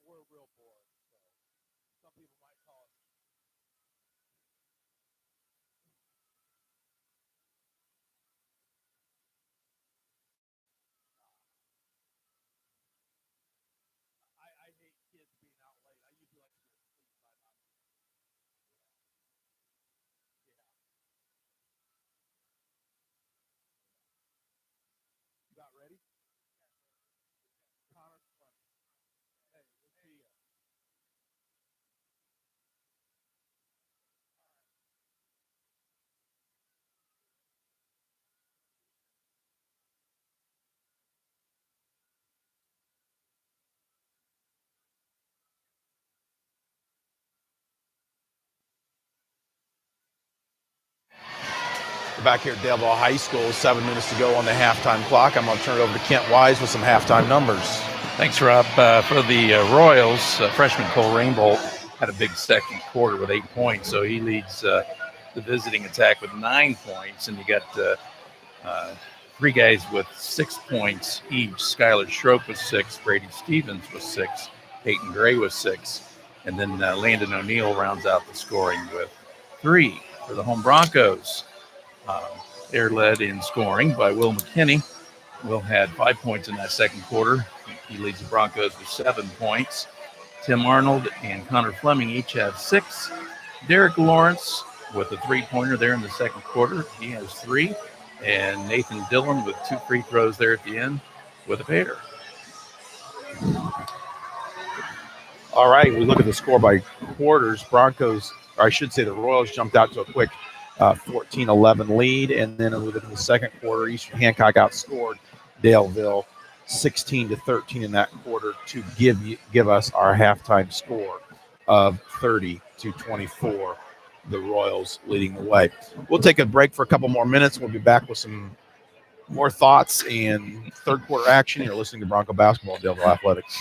We're real bored. So some people might call it. I hate kids being out late. I usually like to be asleep by now. Yeah. You about ready? Connor Fleming. Hey, we'll see you. Back here at Daleville High School, 7 minutes to go on the halftime clock. I'm going to turn it over to Kent Wise with some halftime numbers.
Thanks, Rob. For the Royals, freshman Cole Rainbolt had a big second quarter with 8 points, so he leads the visiting attack with 9 points, and you got three guys with 6 points each. Skylar Schroep with 6, Brady Stevens with 6, Peyton Gray with 6, and then Landon O'Neill rounds out the scoring with 3 for the home Broncos. They're led in scoring by Will McKinney. Will had 5 points in that second quarter. He leads the Broncos with 7 points. Tim Arnold and Connor Fleming each have 6. Derek Lawrence with a 3-pointer there in the second quarter. He has 3. And Nathan Dillon with 2 free throws there at the end with a pair.
All right, we look at the score by quarters. Broncos, or I should say the Royals, jumped out to a quick 14-11 lead. And then we look at the second quarter, Eastern Hancock outscored Daleville 16-13 in that quarter to give us our halftime score of 30-24. The Royals leading the way. We'll take a break for a couple more minutes. We'll be back with some more thoughts and third quarter action. You're listening to Bronco Basketball, Daleville Athletics.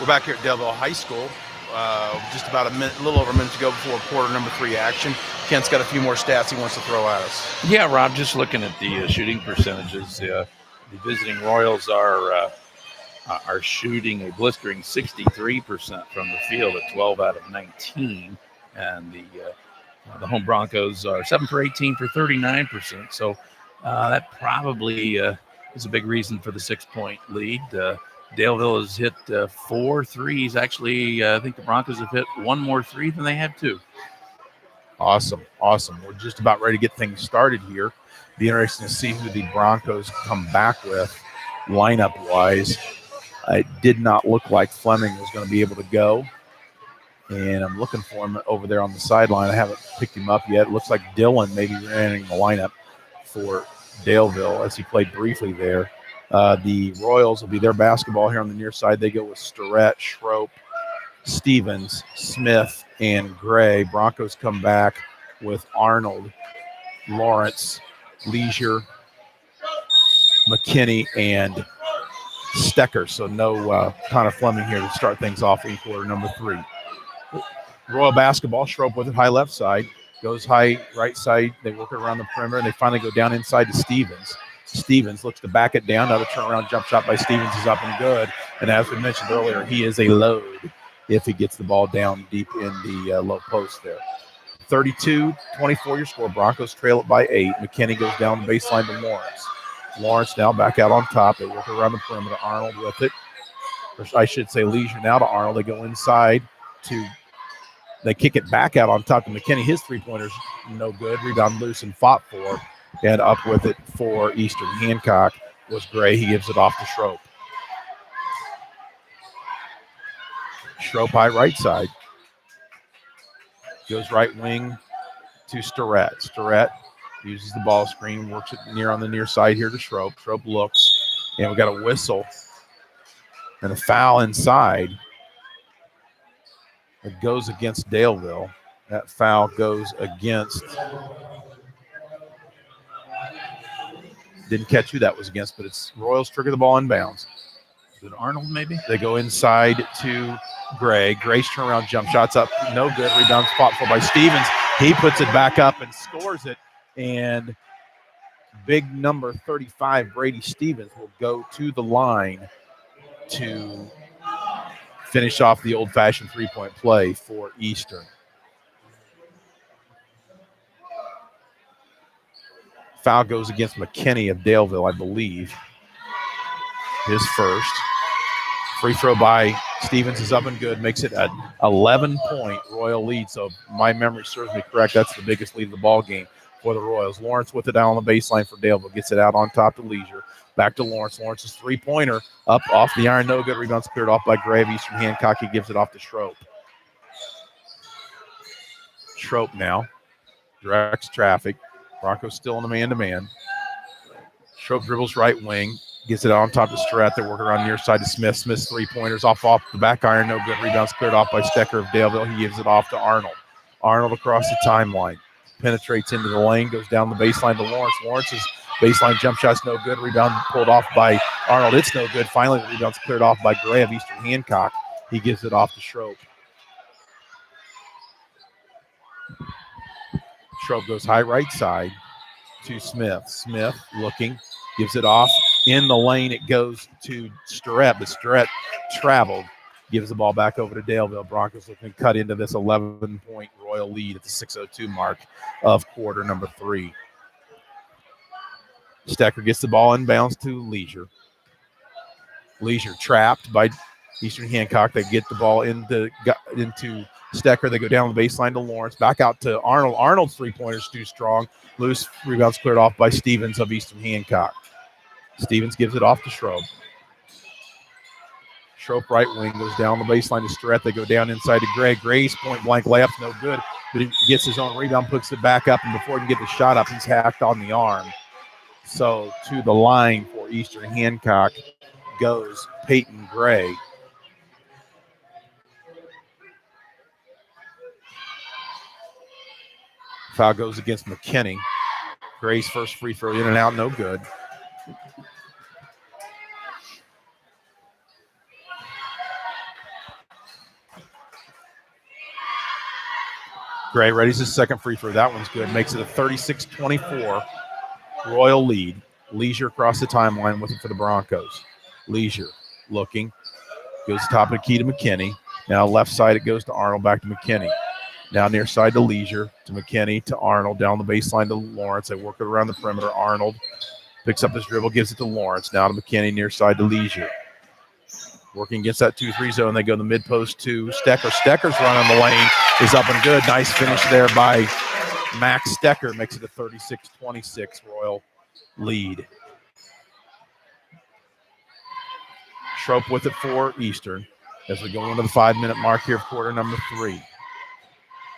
We're back here at Delville High School. Just about a little over a minute to go before quarter number 3 action. Kent's got a few more stats he wants to throw at us.
Yeah, Rob, just looking at the shooting percentages, the visiting Royals are shooting a blistering 63% from the field at 12 out of 19, and the home Broncos are 7 for 18 for 39%. So that probably is a big reason for the 6-point lead. Daleville has hit 4 threes. Actually, I think the Broncos have hit 1 more 3 than they have 2.
Awesome. We're just about ready to get things started here. Be interesting to see who the Broncos come back with lineup-wise. It did not look like Fleming was going to be able to go, and I'm looking for him over there on the sideline. I haven't picked him up yet. It looks like Dylan maybe ran in the lineup for Daleville as he played briefly there. The Royals will be their basketball here on the near side. They go with Starrett, Schroep, Stevens, Smith, and Gray. Broncos come back with Arnold, Lawrence, Leisure, McKinney, and Stecker. So no Connor Fleming here to start things off in quarter number 3. Royal basketball, Schroep with it, high left side. Goes high right side. They work it around the perimeter, and they finally go down inside to Stevens. Stevens looks to back it down. Another turnaround jump shot by Stevens is up and good. And as we mentioned earlier, he is a load if he gets the ball down deep in the low post there. 32-24 your score. Broncos trail it by 8. McKinney goes down the baseline to Lawrence. Lawrence now back out on top. They work around the perimeter. Arnold with it. Or I should say Leisure now to Arnold. They go inside they kick it back out on top to McKinney. His three-pointer's no good. Rebound loose and fought for. And up with it for Eastern Hancock was Gray. He gives it off to Schroep. Schroep high right side. Goes right wing to Starrett. Starrett uses the ball screen, works it on the near side here to Schroep. Schroep looks, and we got a whistle and a foul inside. It goes against Daleville. That foul goes against. Didn't catch who that was against, but it's Royals trigger the ball inbounds.
Is it Arnold maybe?
They go inside to Gray. Gray's turnaround jump shots up. No good. Rebound fought for by Stevens. He puts it back up and scores it. And big number 35, Brady Stevens, will go to the line to finish off the old-fashioned three-point play for Eastern. Foul goes against McKinney of Daleville, I believe. His first. Free throw by Stevens is up and good. Makes it an 11-point Royal lead. So if my memory serves me correct, that's the biggest lead of the ball game for the Royals. Lawrence with it down on the baseline for Daleville. Gets it out on top to Leisure. Back to Lawrence. Lawrence's three-pointer up off the iron. No good. Rebound's cleared off by Gray of Eastern Hancock. He gives it off to Schroep. Schroep now directs traffic. Broncos still in the man-to-man. Schroep dribbles right wing. Gets it on top to Starrett. They're working around near side to Smith. Smith's three-pointers off the back iron. No good. Rebound's cleared off by Stecker of Daleville. He gives it off to Arnold. Arnold across the timeline. Penetrates into the lane. Goes down the baseline to Lawrence. Lawrence's baseline jump shot's no good. Rebound pulled off by Arnold. It's no good. Finally, the rebound's cleared off by Gray of Eastern Hancock. He gives it off to Schroep. Schroep goes high right side to Smith. Smith looking. Gives it off. In the lane, it goes to Starrett, but Starrett traveled. Gives the ball back over to Daleville. Broncos looking to cut into this 11-point Royal lead at the 6:02 mark of quarter number 3. Stecker gets the ball inbounds to Leisure. Leisure trapped by Eastern Hancock. They get the ball into Stecker. They go down the baseline to Lawrence. Back out to Arnold. Arnold's three-pointer's too strong. Loose rebounds cleared off by Stevens of Eastern Hancock. Stevens gives it off to Schroep. Schroep right wing goes down the baseline to Starrett. They go down inside to Gray. Gray's point-blank layup's no good, but he gets his own rebound, puts it back up, and before he can get the shot up, he's hacked on the arm. So to the line for Eastern Hancock goes Peyton Gray. Foul goes against McKinney. Gray's first free throw in and out, no good. Gray readies his second free throw. That one's good. Makes it a 36-24 Royal lead. Leisure across the timeline with it for the Broncos. Leisure looking. Goes top of the key to McKinney. Now left side it goes to Arnold, back to McKinney. Now near side to Leisure, to McKinney, to Arnold, down the baseline to Lawrence. They work it around the perimeter. Arnold picks up his dribble, gives it to Lawrence. Now to McKinney, near side to Leisure. Working against that 2-3 zone. They go to the mid post to Stecker. Stecker's run on the lane is up and good. Nice finish there by Max Stecker. Makes it a 36-26 Royal lead. Schroep with it for Eastern as we go into the 5-minute mark here of quarter number 3.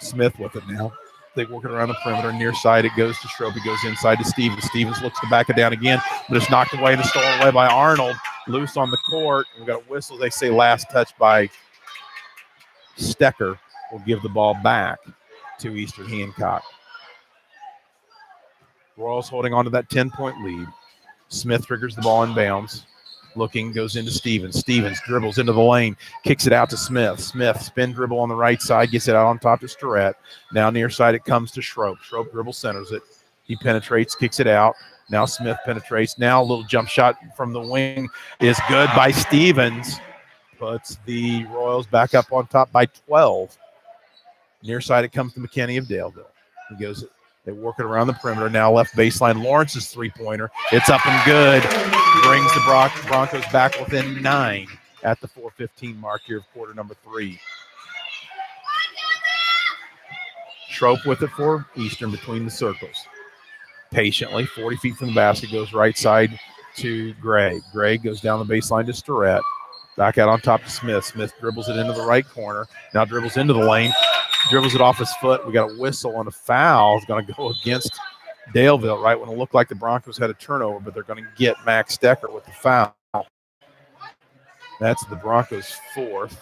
Smith with it now. They work it around the perimeter. Near side, it goes to Schroep. It goes inside to Stevens. Stevens looks to back it down again, but it's knocked away and stolen away by Arnold. Loose on the court. We've got a whistle. They say last touch by Stecker. Will give the ball back to Eastern Hancock. Royals holding on to that 10-point lead. Smith triggers the ball in bounds. Looking, goes into Stevens. Stevens dribbles into the lane, kicks it out to Smith. Smith, spin dribble on the right side, gets it out on top to Starrett. Now near side it comes to Schroep. Schroep dribble centers it. He penetrates, kicks it out. Now Smith penetrates. Now a little jump shot from the wing is good by Stevens. Puts the Royals back up on top by 12. Near side it comes to McKinney of Daleville. He goes, they work it around the perimeter. Now left baseline, Lawrence's three-pointer. It's up and good. Brings the Broncos back within 9 at the 4:15 mark here of quarter number 3. Schroep with it for Eastern between the circles. Patiently, 40 feet from the basket, goes right side to Gray. Gray goes down the baseline to Starrett. Back out on top to Smith. Smith dribbles it into the right corner. Now dribbles into the lane. Dribbles it off his foot. We got a whistle and a foul. It's going to go against Daleville, right when it looked like the Broncos had a turnover, but they're going to get Max Stecker with the foul. That's the Broncos' 4th.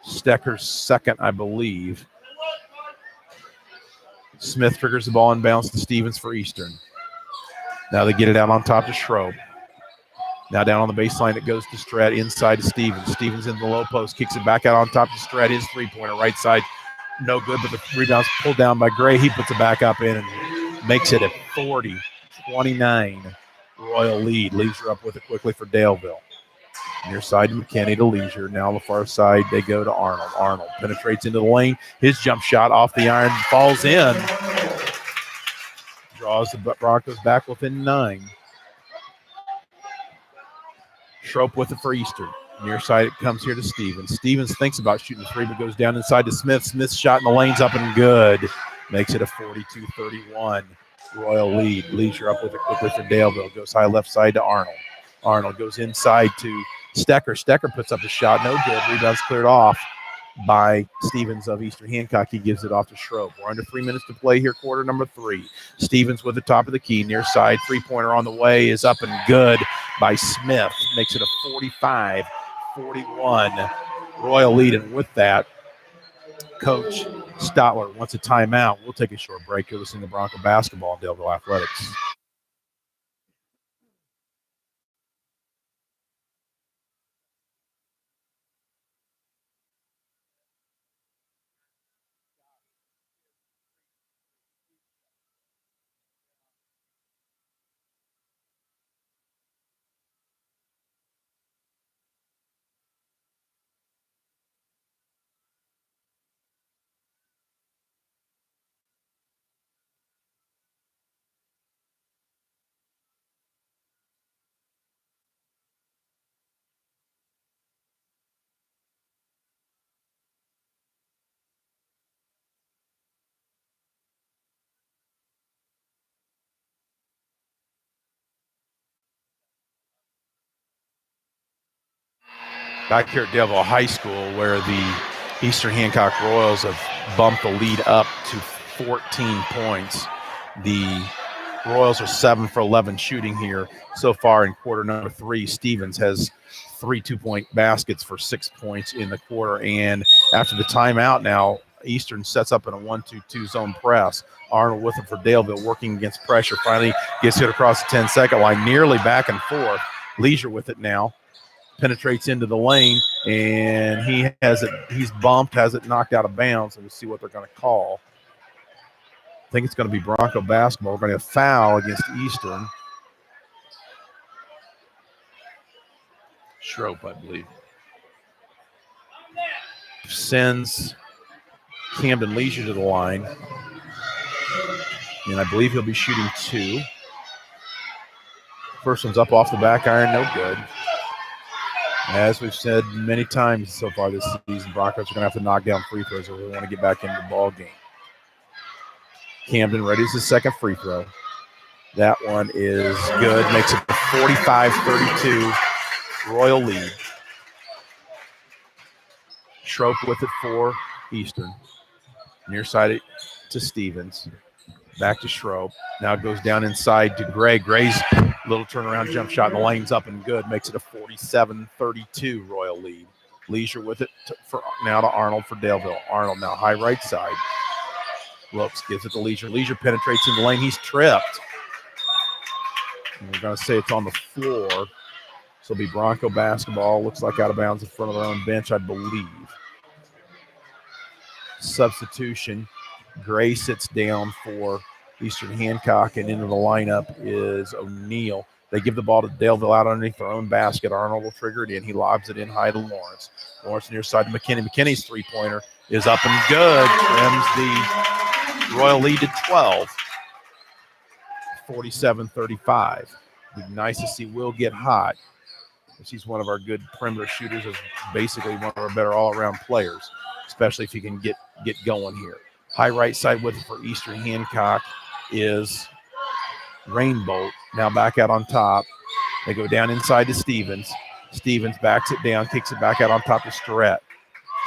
Stecker's 2nd, I believe. Smith triggers the ball and bounce to Stevens for Eastern. Now they get it out on top to Schroep. Now down on the baseline, it goes to Strat, inside to Stevens. Stevens in the low post, kicks it back out on top to Strat. His three-pointer, right side, no good, but the rebound's pulled down by Gray. He puts it back up in and makes it a 40-29 Royal lead. Leisure up with it quickly for Daleville. Near side to McKinney to Leisure. Now on the far side, they go to Arnold. Arnold penetrates into the lane. His jump shot off the iron falls in. Draws the Broncos back within 9. Schroep with it for Eastern. Near side, it comes here to Stevens. Stevens thinks about shooting the three, but goes down inside to Smith. Smith's shot in the lane's up and good. Makes it a 42-31 Royal lead. Leisure up with it quickly for Daleville. Goes high left side to Arnold. Arnold goes inside to Stecker. Stecker puts up a shot. No good. Rebound's cleared off by Stevens of Eastern Hancock. He gives it off to Schroep. We're under 3 minutes to play here, quarter number 3. Stevens with the top of the key. Near side, three-pointer on the way is up and good by Smith. Makes it a 45-41 Royal lead. And with that, Coach Stotler wants a timeout. We'll take a short break. You're listening to Bronco Basketball on Daleville Athletics. Back here at Daleville High School, where the Eastern Hancock Royals have bumped the lead up to 14 points. The Royals are 7 for 11 shooting here so far in quarter number 3. Stevens has 3 two-point baskets for 6 points in the quarter. And after the timeout now, Eastern sets up in a 1-2-2 zone press. Arnold with it for Daleville, working against pressure. Finally gets hit across the 10-second line, nearly back and forth. Leisure with it now. Penetrates into the lane, and he's bumped, has it knocked out of bounds, and we'll see what they're going to call. I think it's going to be Bronco basketball. We're going to have a foul against Eastern.
Schroep, I believe.
Sends Camden Leisure to the line. And I believe he'll be shooting 2. First one's up off the back iron, no good. As we've said many times so far this season, Broncos are going to have to knock down free throws if they want to get back into the ball game. Camden readies his second free throw. That one is good. Makes it a 45-32 Royal lead. Schroep with it for Eastern. Near side to Stevens. Back to Schroep. Now it goes down inside to Gray. Gray's little turnaround jump shot in the lane's up and good. Makes it a 47-32 Royal lead. Leisure with it now to Arnold for Daleville. Arnold now high right side. Looks, gives it to Leisure. Leisure penetrates in the lane. He's tripped. And we're going to say it's on the floor. So it'll be Bronco basketball. Looks like out of bounds in front of their own bench, I believe. Substitution. Gray sits down for Eastern Hancock, and into the lineup is O'Neill. They give the ball to Daleville out underneath their own basket. Arnold will trigger it in. He lobs it in high to Lawrence. Lawrence near side to McKinney. McKinney's three-pointer is up and good. Trims the Royal lead to 12. 47-35. It'd be nice to see Will get hot. He's one of our good perimeter shooters, is basically one of our better all-around players, especially if he can get going here. High right side with it for Eastern Hancock is Rainbolt. Now back out on top. They go down inside to Stevens. Stevens backs it down, kicks it back out on top to Starrett.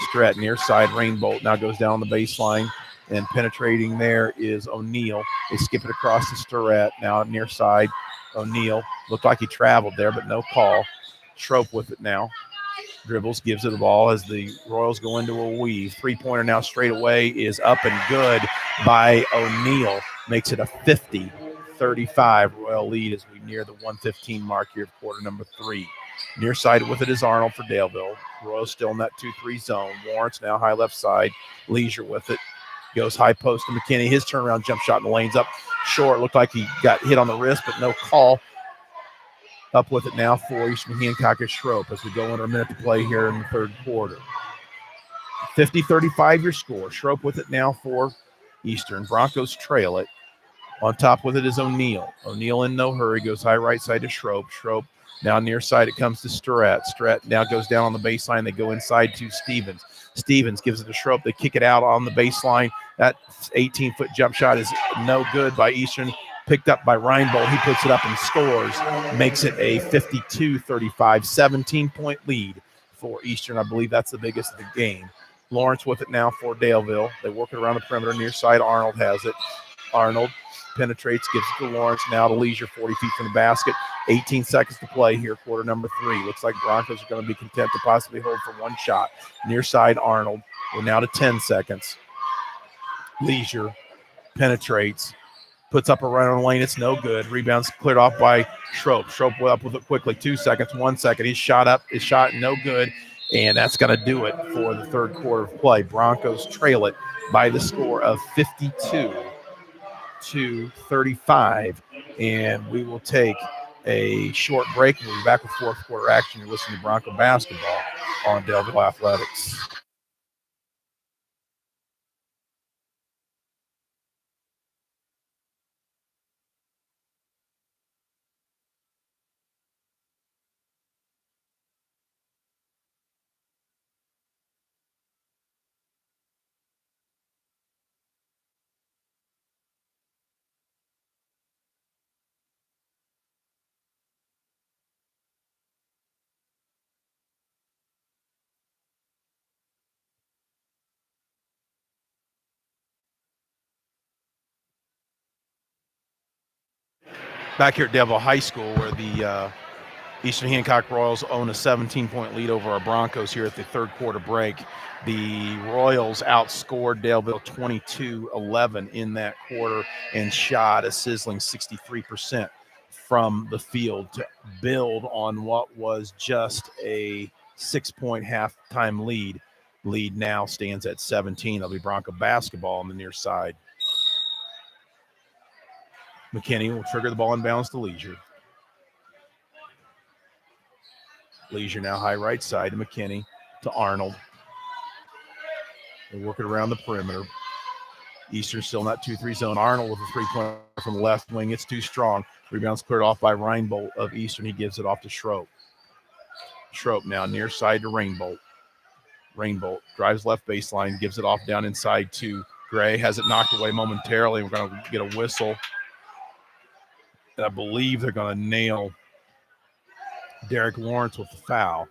Starrett near side. Rainbolt now goes down the baseline, and penetrating there is O'Neill. They skip it across to Starrett. Now near side, O'Neill. Looked like he traveled there, but no call. Schroep with it now. Dribbles, gives it the ball as the Royals go into a weave. Three-pointer now straight away is up and good by O'Neill. Makes it a 50-35 Royal lead as we near the 1:15 mark here of quarter number 3. Near side with it is Arnold for Daleville. Royals still in that 2-3 zone. Lawrence now high left side. Leisure with it. Goes high post to McKinney. His turnaround jump shot in the lane's up short. Looked like he got hit on the wrist, but no call. Up with it now for Eastern Hancock is Schroep as we go under a minute to play here in the third quarter. 50-35 your score. Schroep with it now for Eastern. Broncos trail it. On top with it is O'Neill. O'Neill in no hurry. Goes high right side to Schroep. Schroep now near side. It comes to Starrett. Starrett now goes down on the baseline. They go inside to Stevens. Stevens gives it to Schroep. They kick it out on the baseline. That 18-foot jump shot is no good by Eastern. Picked up by Reinbold. He puts it up and scores. Makes it a 52-35, 17-point lead for Eastern. I believe that's the biggest of the game. Lawrence with it now for Daleville. They work it around the perimeter. Near side, Arnold has it. Arnold penetrates, gives it to Lawrence. Now to Leisure, 40 feet from the basket. 18 seconds to play here, quarter number 3. Looks like Broncos are going to be content to possibly hold for one shot. Near side, Arnold. We're now to 10 seconds. Leisure penetrates. Puts up a run on the lane. It's no good. Rebounds cleared off by Schroep. Schroep up with it quickly. 2 seconds, 1 second. He's shot up. His shot no good. And that's going to do it for the third quarter of play. Broncos trail it by the score of 52-35. And we will take a short break. We'll be back with fourth quarter action. You're listening to Bronco basketball on Daleville Athletics. Back here at Daleville High School, where the Eastern Hancock Royals own a 17-point lead over our Broncos here at the third quarter break. The Royals outscored Daleville 22-11 in that quarter and shot a sizzling 63% from the field to build on what was just a 6-point halftime lead. Lead now stands at 17. It'll be Bronco basketball on the near side. McKinney will trigger the ball inbounds to Leisure. Leisure now high right side to McKinney to Arnold. They work it around the perimeter. Eastern still not 2-3 zone. Arnold with a three-pointer from the left wing. It's too strong. Rebounds cleared off by Reinbolt of Eastern. He gives it off to Schroep. Schroep now near side to Rainbolt. Rainbolt drives left baseline, gives it off down inside to Gray. Has it knocked away momentarily. We're going to get a whistle. And I believe they're going to nail Derek Lawrence with the foul.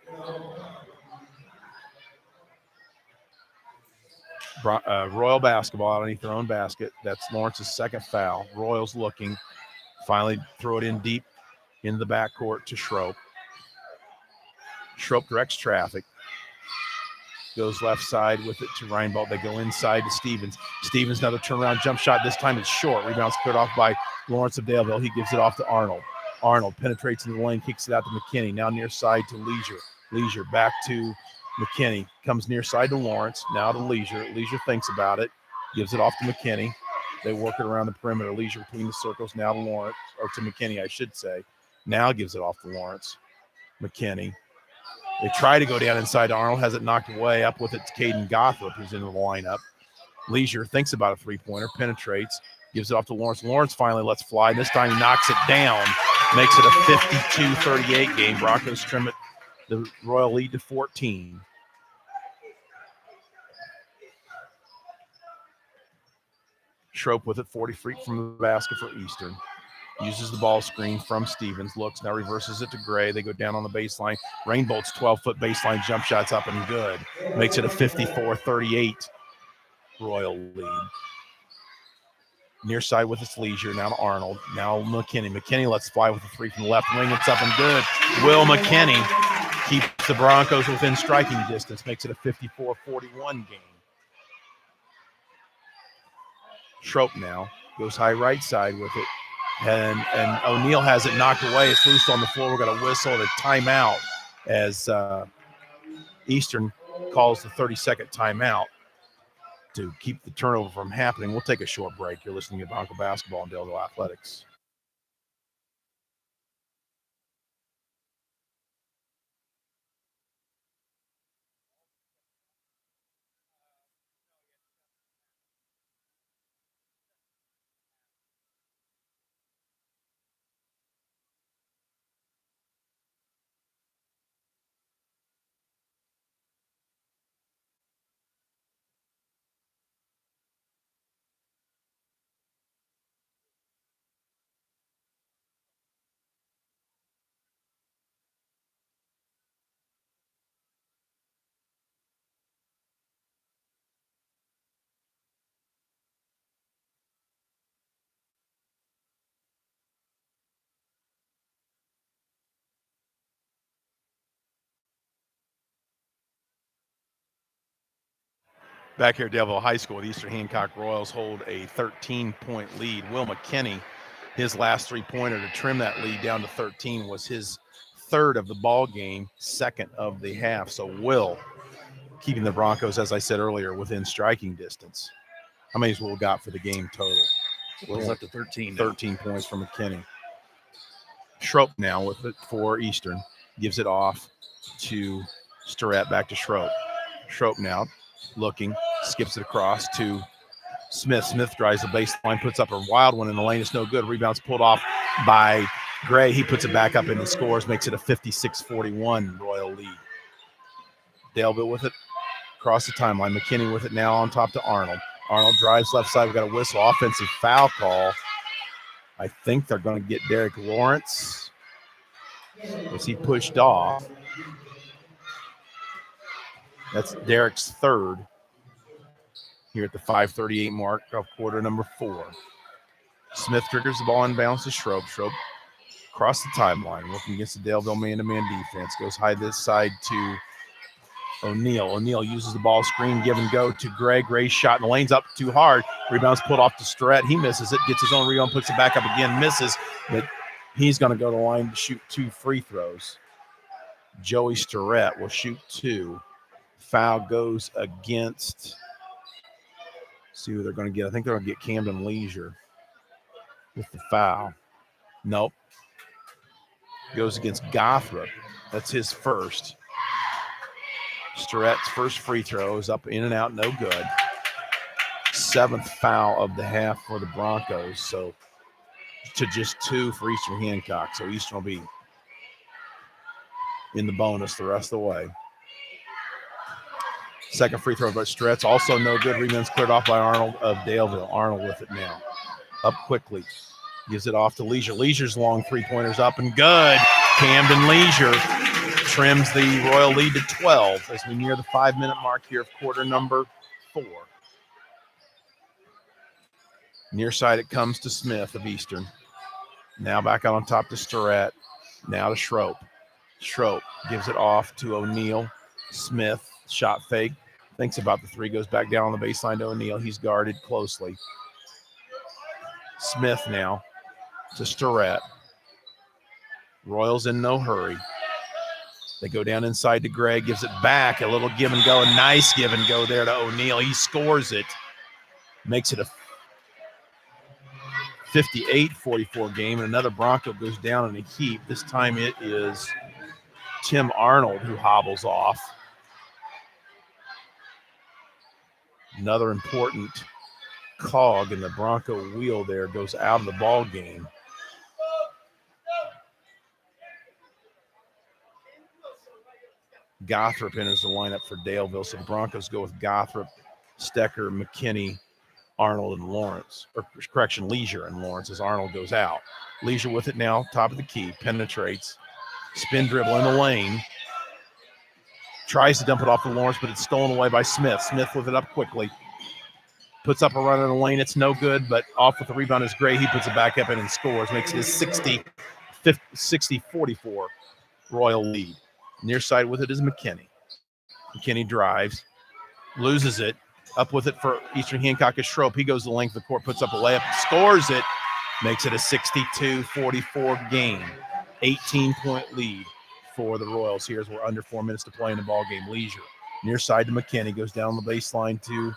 Royal basketball underneath their own basket. That's Lawrence's second foul. Royals looking. Finally throw it in deep into the backcourt to Schroep. Schroep directs traffic. Goes left side with it to Reinbolt. They go inside to Stevens. Stevens, another turnaround jump shot. This time it's short. Rebounds cleared off by Lawrence of Daleville. He gives it off to Arnold. Arnold penetrates in the lane, kicks it out to McKinney. Now near side to Leisure. Leisure back to McKinney. Comes near side to Lawrence. Now to Leisure. Leisure thinks about it. Gives it off to McKinney. They work it around the perimeter. Leisure between the circles. Now to Lawrence, or to McKinney, I should say. Now gives it off to Lawrence. McKinney. They try to go down inside to Arnold. Has it knocked away. Up with it to Caden Gothrop, who's in the lineup. Leisure thinks about a three-pointer. Penetrates. Gives it off to Lawrence. Lawrence finally lets fly. This time he knocks it down. Makes it a 52-38 game. Broncos trim it the Royal lead to 14. Schroep with it, 40 feet from the basket for Eastern. Uses the ball screen from Stevens. Looks, now reverses it to Gray. They go down on the baseline. Rainbolt's 12-foot baseline jump shot's up and good. Makes it a 54-38 Royal lead. Near side with its Leisure. Now to Arnold. Now McKinney. McKinney lets fly with a three from the left wing. It's up and good. Will McKinney keeps the Broncos within striking distance. Makes it a 54-41 game. Schroep now goes high right side with it. And O'Neal has it knocked away. It's loose on the floor. We're going to whistle a timeout as Eastern calls the 30-second timeout to keep the turnover from happening. We'll take a short break. You're listening to Bronco Basketball and Daleville Athletics. Back here at Daleville High School, the Eastern Hancock Royals hold a 13-point lead. Will McKinney, his last three-pointer to trim that lead down to 13 was his third of the ball game, second of the half. So Will keeping the Broncos, as I said earlier, within striking distance. How many has Will got for the game total?
Will's up to 13.
13 points for McKinney. Schroep now with it for Eastern. Gives it off to Starrett, back to Schroep. Schroep now looking, skips it across to Smith. Smith drives the baseline, puts up a wild one in the lane. It's no good. Rebound's pulled off by Gray. He puts it back up and scores, makes it a 56-41 Royal lead. Daleville with it across the timeline. McKinney with it now on top to Arnold. Arnold drives left side. We've got a whistle. Offensive foul call. I think they're going to get Derek Lawrence. Was he pushed off? That's Derek's third here at the 5:38 mark of quarter number 4. Smith triggers the ball inbounds to Schroep. Schroep across the timeline, working against the Daleville man-to-man defense. Goes high this side to O'Neal. O'Neal uses the ball screen, give and go to Gray. Gray's shot in the lane's up too hard. Rebound's pulled off to Starrett. He misses it, gets his own rebound, puts it back up again, misses, but he's going to go to the line to shoot 2 free throws. Joey Starrett will shoot 2. Foul goes against, see who they're going to get. I think they're going to get Camden Leisure with the foul. Nope. Goes against Gothrop. That's his first. Starrett's first free throw is up, in and out, no good. 7th foul of the half for the Broncos. So to just 2 for Eastern Hancock. So Eastern will be in the bonus the rest of the way. Second free throw by Stretz, also no good. Rebound's cleared off by Arnold of Daleville. Arnold with it now. Up quickly. Gives it off to Leisure. Leisure's long three-pointer's up and good. Camden Leisure trims the Royal lead to 12 as we near the 5-minute mark here of quarter number 4. Near side it comes to Smith of Eastern. Now back out on top to Starrett. Now to Schroep. Schroep gives it off to O'Neal. Smith, shot fake. Thinks about the 3, goes back down on the baseline to O'Neal. He's guarded closely. Smith now to Starrett. Royals in no hurry. They go down inside to Gray, gives it back. A little give and go, a nice give and go there to O'Neal. He scores it. Makes it a 58-44 game, and another Bronco goes down in a heap. This time it is Tim Arnold who hobbles off. Another important cog in the Bronco wheel there goes out of the ball game. Gothrop enters the lineup for Daleville, so the Broncos go with Gothrop, Stecker, McKinney, Arnold, and Lawrence. Or correction, Leisure and Lawrence as Arnold goes out. Leisure with it now, top of the key, penetrates, spin dribble in the lane. Tries to dump it off to Lawrence, but it's stolen away by Smith. Smith with it up quickly. Puts up a run in the lane. It's no good, but off with the rebound is Gray. He puts it back up in and scores. Makes it a 60-44 Royal lead. Near side with it is McKinney. McKinney drives, loses it. Up with it for Eastern Hancock is Schroep. He goes the length of the court, puts up a layup, scores it. Makes it a 62-44 game. 18-point lead for the Royals. Here's we're under 4 minutes to play in the ball game. Leisure. Near side to McKinney. Goes down the baseline to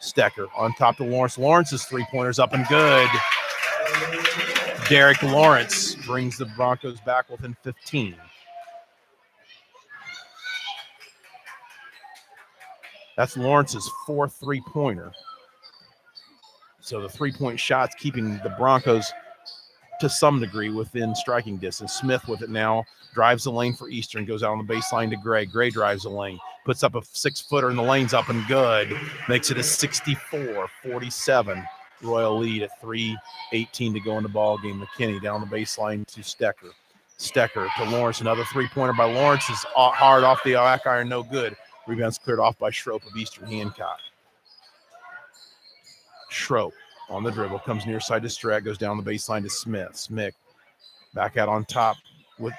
Stecker. On top to Lawrence. Lawrence's three-pointer's up and good. Derek Lawrence brings the Broncos back within 15. That's Lawrence's 4th three-pointer. So the three-point shot's keeping the Broncos to some degree within striking distance. Smith with it now, drives the lane for Eastern, goes out on the baseline to Gray. Gray drives the lane, puts up a 6-footer, and the lane's up and good. Makes it a 64-47 Royal lead at 3:18 to go in the ball game. McKinney down the baseline to Stecker. Stecker to Lawrence, another three-pointer by Lawrence is hard off the back iron, no good. Rebound's cleared off by Schroep of Eastern Hancock. Schroep on the dribble, comes near side to Strat, goes down the baseline to Smith. Smith back out on top.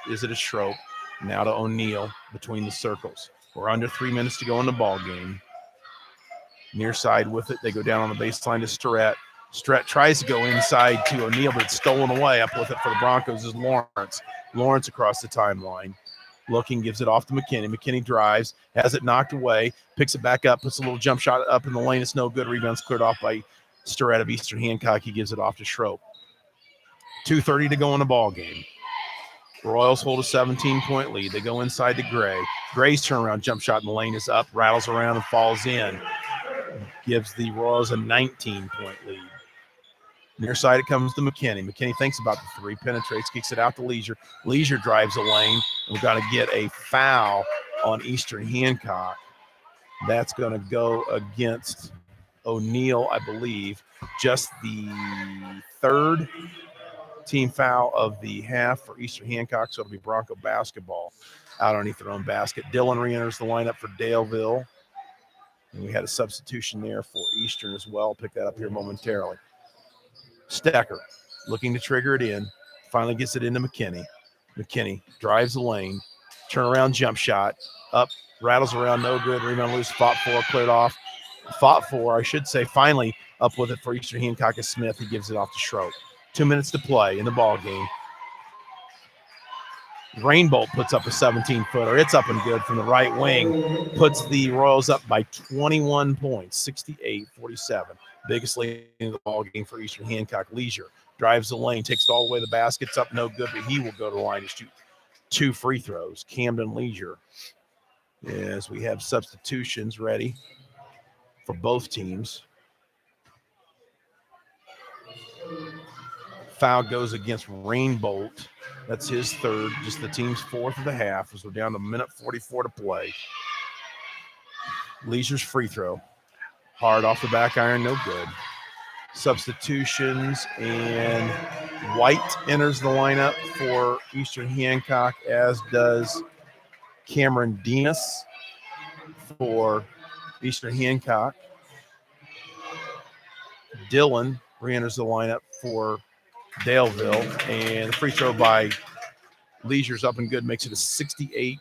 Is it a Schroep? Now to O'Neal between the circles. We're under 3 minutes to go in the ball game. Near side with it. They go down on the baseline to Strat. Strat tries to go inside to O'Neal, but it's stolen away. Up with it for the Broncos is Lawrence. Lawrence across the timeline. Looking, gives it off to McKinney. McKinney drives, has it knocked away, picks it back up, puts a little jump shot up in the lane. It's no good. Rebound's cleared off by Starrett of Eastern Hancock. He gives it off to Schroep. 2:30 to go in the ball game. Royals hold a 17-point lead. They go inside to Gray. Gray's turnaround jump shot in the lane is up, rattles around and falls in. Gives the Royals a 19-point lead. Near side it comes to McKinney. McKinney thinks about the three, penetrates, kicks it out to Leisure. Leisure drives the lane. We've got to get a foul on Eastern Hancock. That's going to go against O'Neal, I believe. Just the 3rd team foul of the half for Eastern Hancock, so it'll be Bronco basketball out underneath their own basket. Dillon re-enters the lineup for Daleville. And we had a substitution there for Eastern as well. Pick that up here momentarily. Stecker looking to trigger it in. Finally gets it into McKinney. McKinney drives the lane. Turnaround jump shot. Up, rattles around, no good. Rebound loose, fought for, cleared off. Fought for, I should say, finally up with it for Eastern Hancock is Smith. He gives it off to Schroep. 2 minutes to play in the ball game. Rainbolt puts up a 17-footer. It's up and good from the right wing. Puts the Royals up by 21 points, 68-47. Biggest lead in the ball game for Eastern Hancock. Leisure drives the lane, takes it all the way. The basket's up, no good, but he will go to the line to shoot 2 free throws. Camden Leisure, as we have substitutions ready for both teams. Foul goes against Rainbolt. That's his third, just the team's fourth of the half, as we're down to minute 44 to play. Leisure's free throw. Hard off the back iron, no good. Substitutions, and White enters the lineup for Eastern Hancock, as does Cameron Dinas for Eastern Hancock. Dylan re-enters the lineup for Daleville, and the free throw by Leisure's up and good, makes it a 68-48,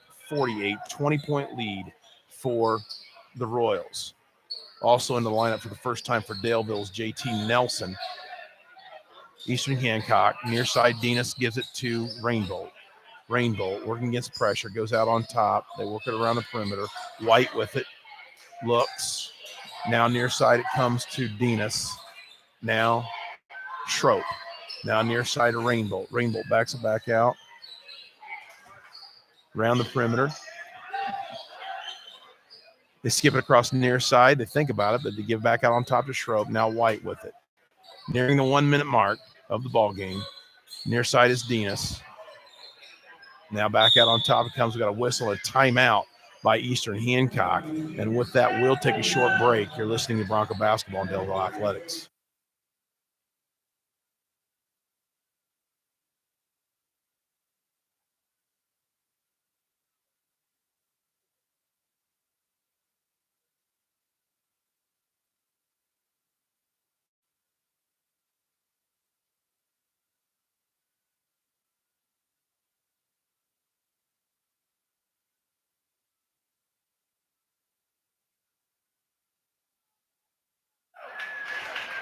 20-point lead for the Royals. Also in the lineup for the first time for Daleville's JT Nelson. Eastern Hancock, near side Dinas gives it to Rainbolt. Rainbolt working against pressure, goes out on top. They work it around the perimeter. White with it, looks. Now near side it comes to Dinas. Now Schroep. Now near side of Rainbolt. Rainbolt backs it back out. Around the perimeter. They skip it across the near side. They think about it, but they give it back out on top to Schroep. Now White with it. Nearing the 1 minute mark of the ball game. Near side is Dinas. Now back out on top it comes. We got a whistle, a timeout by Eastern Hancock. And with that, we'll take a short break. You're listening to Bronco Basketball and Daleville Athletics.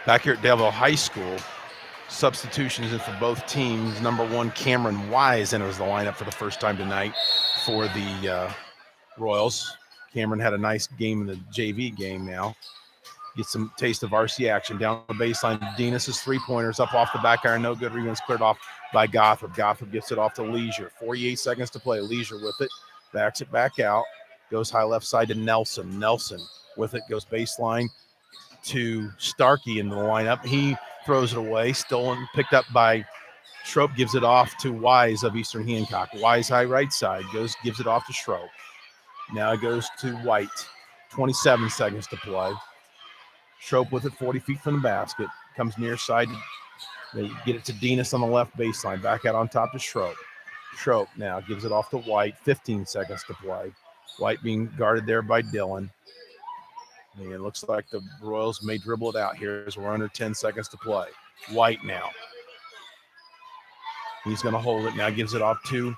Back here at Daleville High School, substitutions in for both teams. Number 1, Cameron Wise enters the lineup for the first time tonight for the Royals. Cameron had a nice game in the JV game now. Get some taste of RC action. Down the baseline, Dinas' three-pointers up off the back iron. No good. Rebound's cleared off by Gothrop. Gothrop gets it off to Leisure. 48 seconds to play. Leisure with it. Backs it back out. Goes high left side to Nelson. Nelson with it. Goes baseline to Starkey in the lineup. He throws it away. Stolen, picked up by Schroep. Gives it off to Wise of Eastern Hancock. Wise high right side. Gives it off to Schroep. Now it goes to White. 27 seconds to play. Schroep with it 40 feet from the basket. Comes near side. They get it to Dinas on the left baseline. Back out on top to Schroep. Schroep now gives it off to White. 15 seconds to play. White being guarded there by Dylan. And it looks like the Royals may dribble it out here as we're under 10 seconds to play. White now. He's going to hold it. Now gives it off to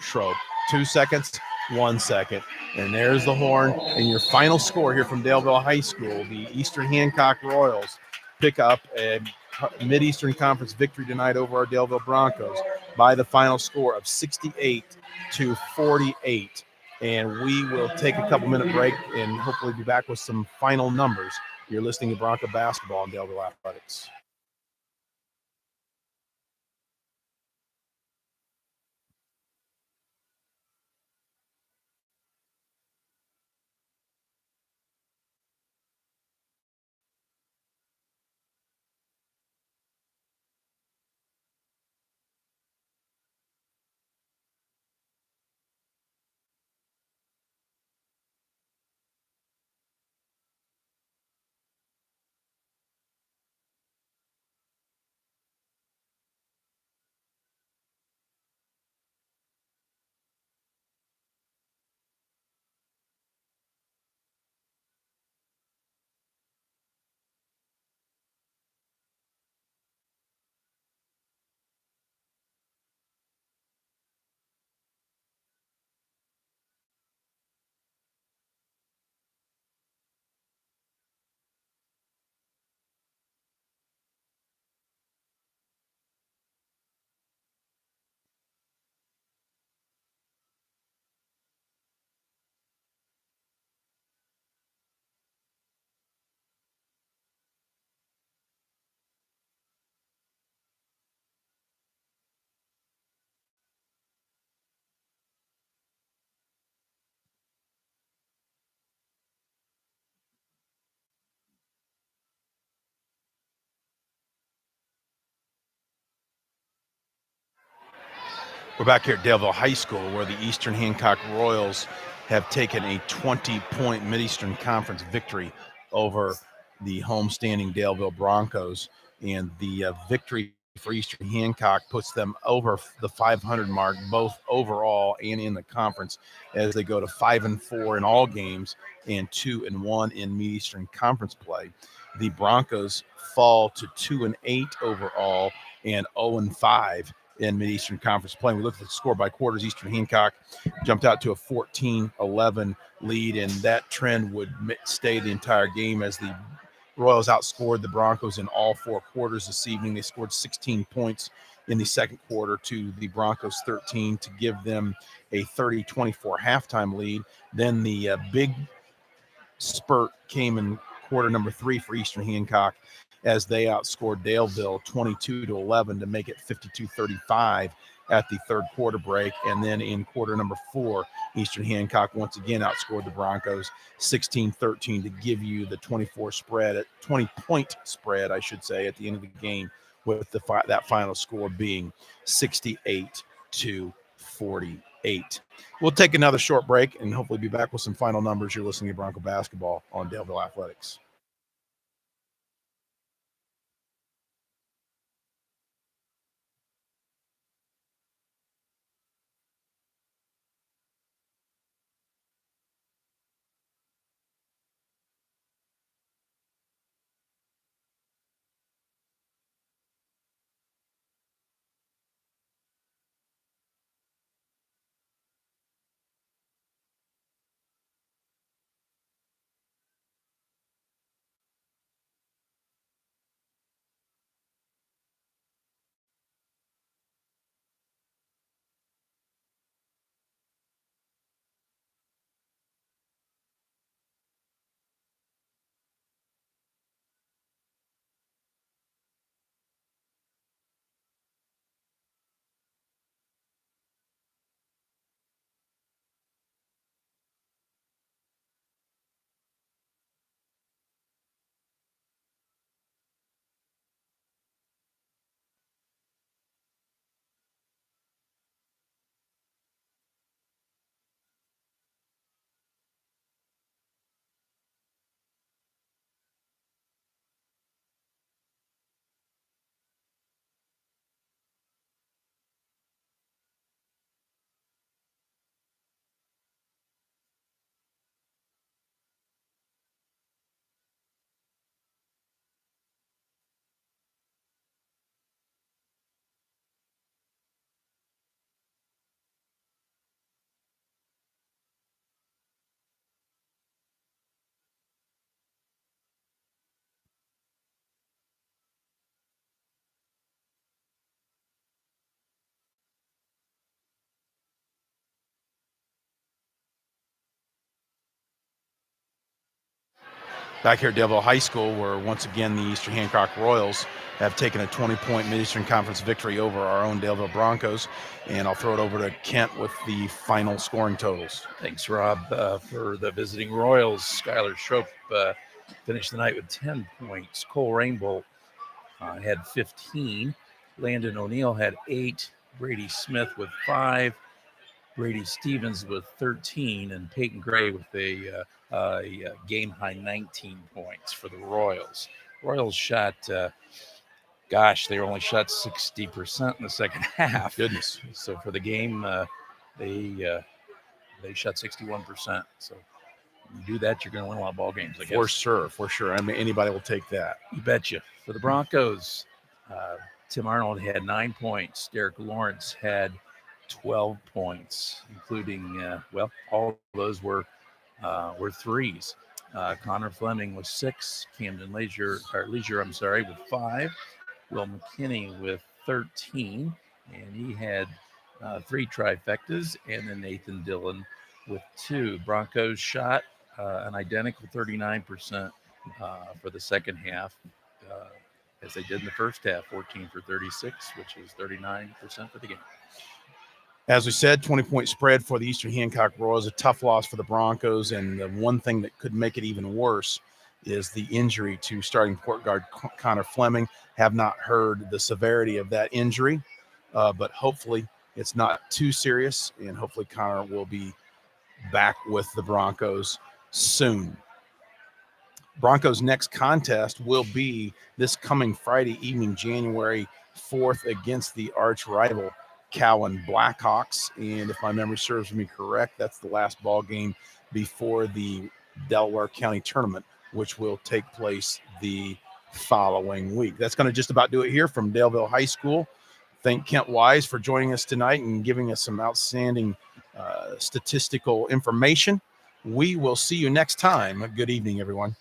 Schroep. 2 seconds, 1 second. And there's the horn. And your final score here from Daleville High School, the Eastern Hancock Royals pick up a Mid-Eastern Conference victory tonight over our Daleville Broncos by the final score of 68-48. And we will take a couple-minute break and hopefully be back with some final numbers. You're listening to Bronco Basketball and Daleville Athletics. We're back here at Daleville High School, where the Eastern Hancock Royals have taken a 20-point Mid-Eastern Conference victory over the homestanding Daleville Broncos. And the victory for Eastern Hancock puts them over the 500 mark, both overall and in the conference, as they go to 5-4 in all games and 2-1 in Mid-Eastern Conference play. The Broncos fall to 2-8 overall and 0-5 in Mid-Eastern Conference play. We looked at the score by quarters. Eastern Hancock jumped out to a 14-11 lead, and that trend would stay the entire game as the Royals outscored the Broncos in all 4 quarters this evening. They scored 16 points in the second quarter to the Broncos 13 to give them a 30-24 halftime lead. Then the big spurt came in quarter number 3 for Eastern Hancock as they outscored Daleville 22-11 to make it 52-35 at the third quarter break. And then in quarter number 4, Eastern Hancock once again outscored the Broncos 16-13 to give you the 20-point spread, I should say, at the end of the game, with that final score being 68-48. We'll take another short break and hopefully be back with some final numbers. You're listening to Bronco Basketball on Daleville Athletics. Back here at Daleville High School, where once again the Eastern Hancock Royals have taken a 20-point Mid-Eastern Conference victory over our own Daleville Broncos. And I'll throw it over to Kent with the final scoring totals.
Thanks, Rob. For the visiting Royals, Skylar Schroep finished the night with 10 points. Cole Rainbolt had 15. Landon O'Neill had 8. Brady Smith with 5. Brady Stevens with 13, and Peyton Gray with a game-high 19 points for the Royals. Royals shot, they only shot 60% in the second half.
Goodness.
So for the game, they shot 61%. So you do that, you're going to win a lot of ball games, I guess.
For sure. I mean, anybody will take that.
You betcha. For the Broncos, Tim Arnold had 9 points. Derek Lawrence had 12 points, including, all of those were threes. Connor Fleming with 6, Camden Leisure with 5, Will McKinney with 13, and he had 3 trifectas, and then Nathan Dillon with 2. Broncos shot an identical 39% for the second half, as they did in the first half, 14 for 36, which is 39% for the game.
As we said, 20-point spread for the Eastern Hancock Royals, a tough loss for the Broncos, and the one thing that could make it even worse is the injury to starting point guard Connor Fleming. Have not heard the severity of that injury, but hopefully it's not too serious, and hopefully Connor will be back with the Broncos soon. Broncos' next contest will be this coming Friday evening, January 4th, against the arch rival Cowan Blackhawks. And if my memory serves me correct, that's the last ball game before the Delaware County tournament, which will take place the following week. That's going to just about do it here from Daleville High School. Thank Kent Wise for joining us tonight and giving us some outstanding statistical information. We will see you next time. Good evening, everyone.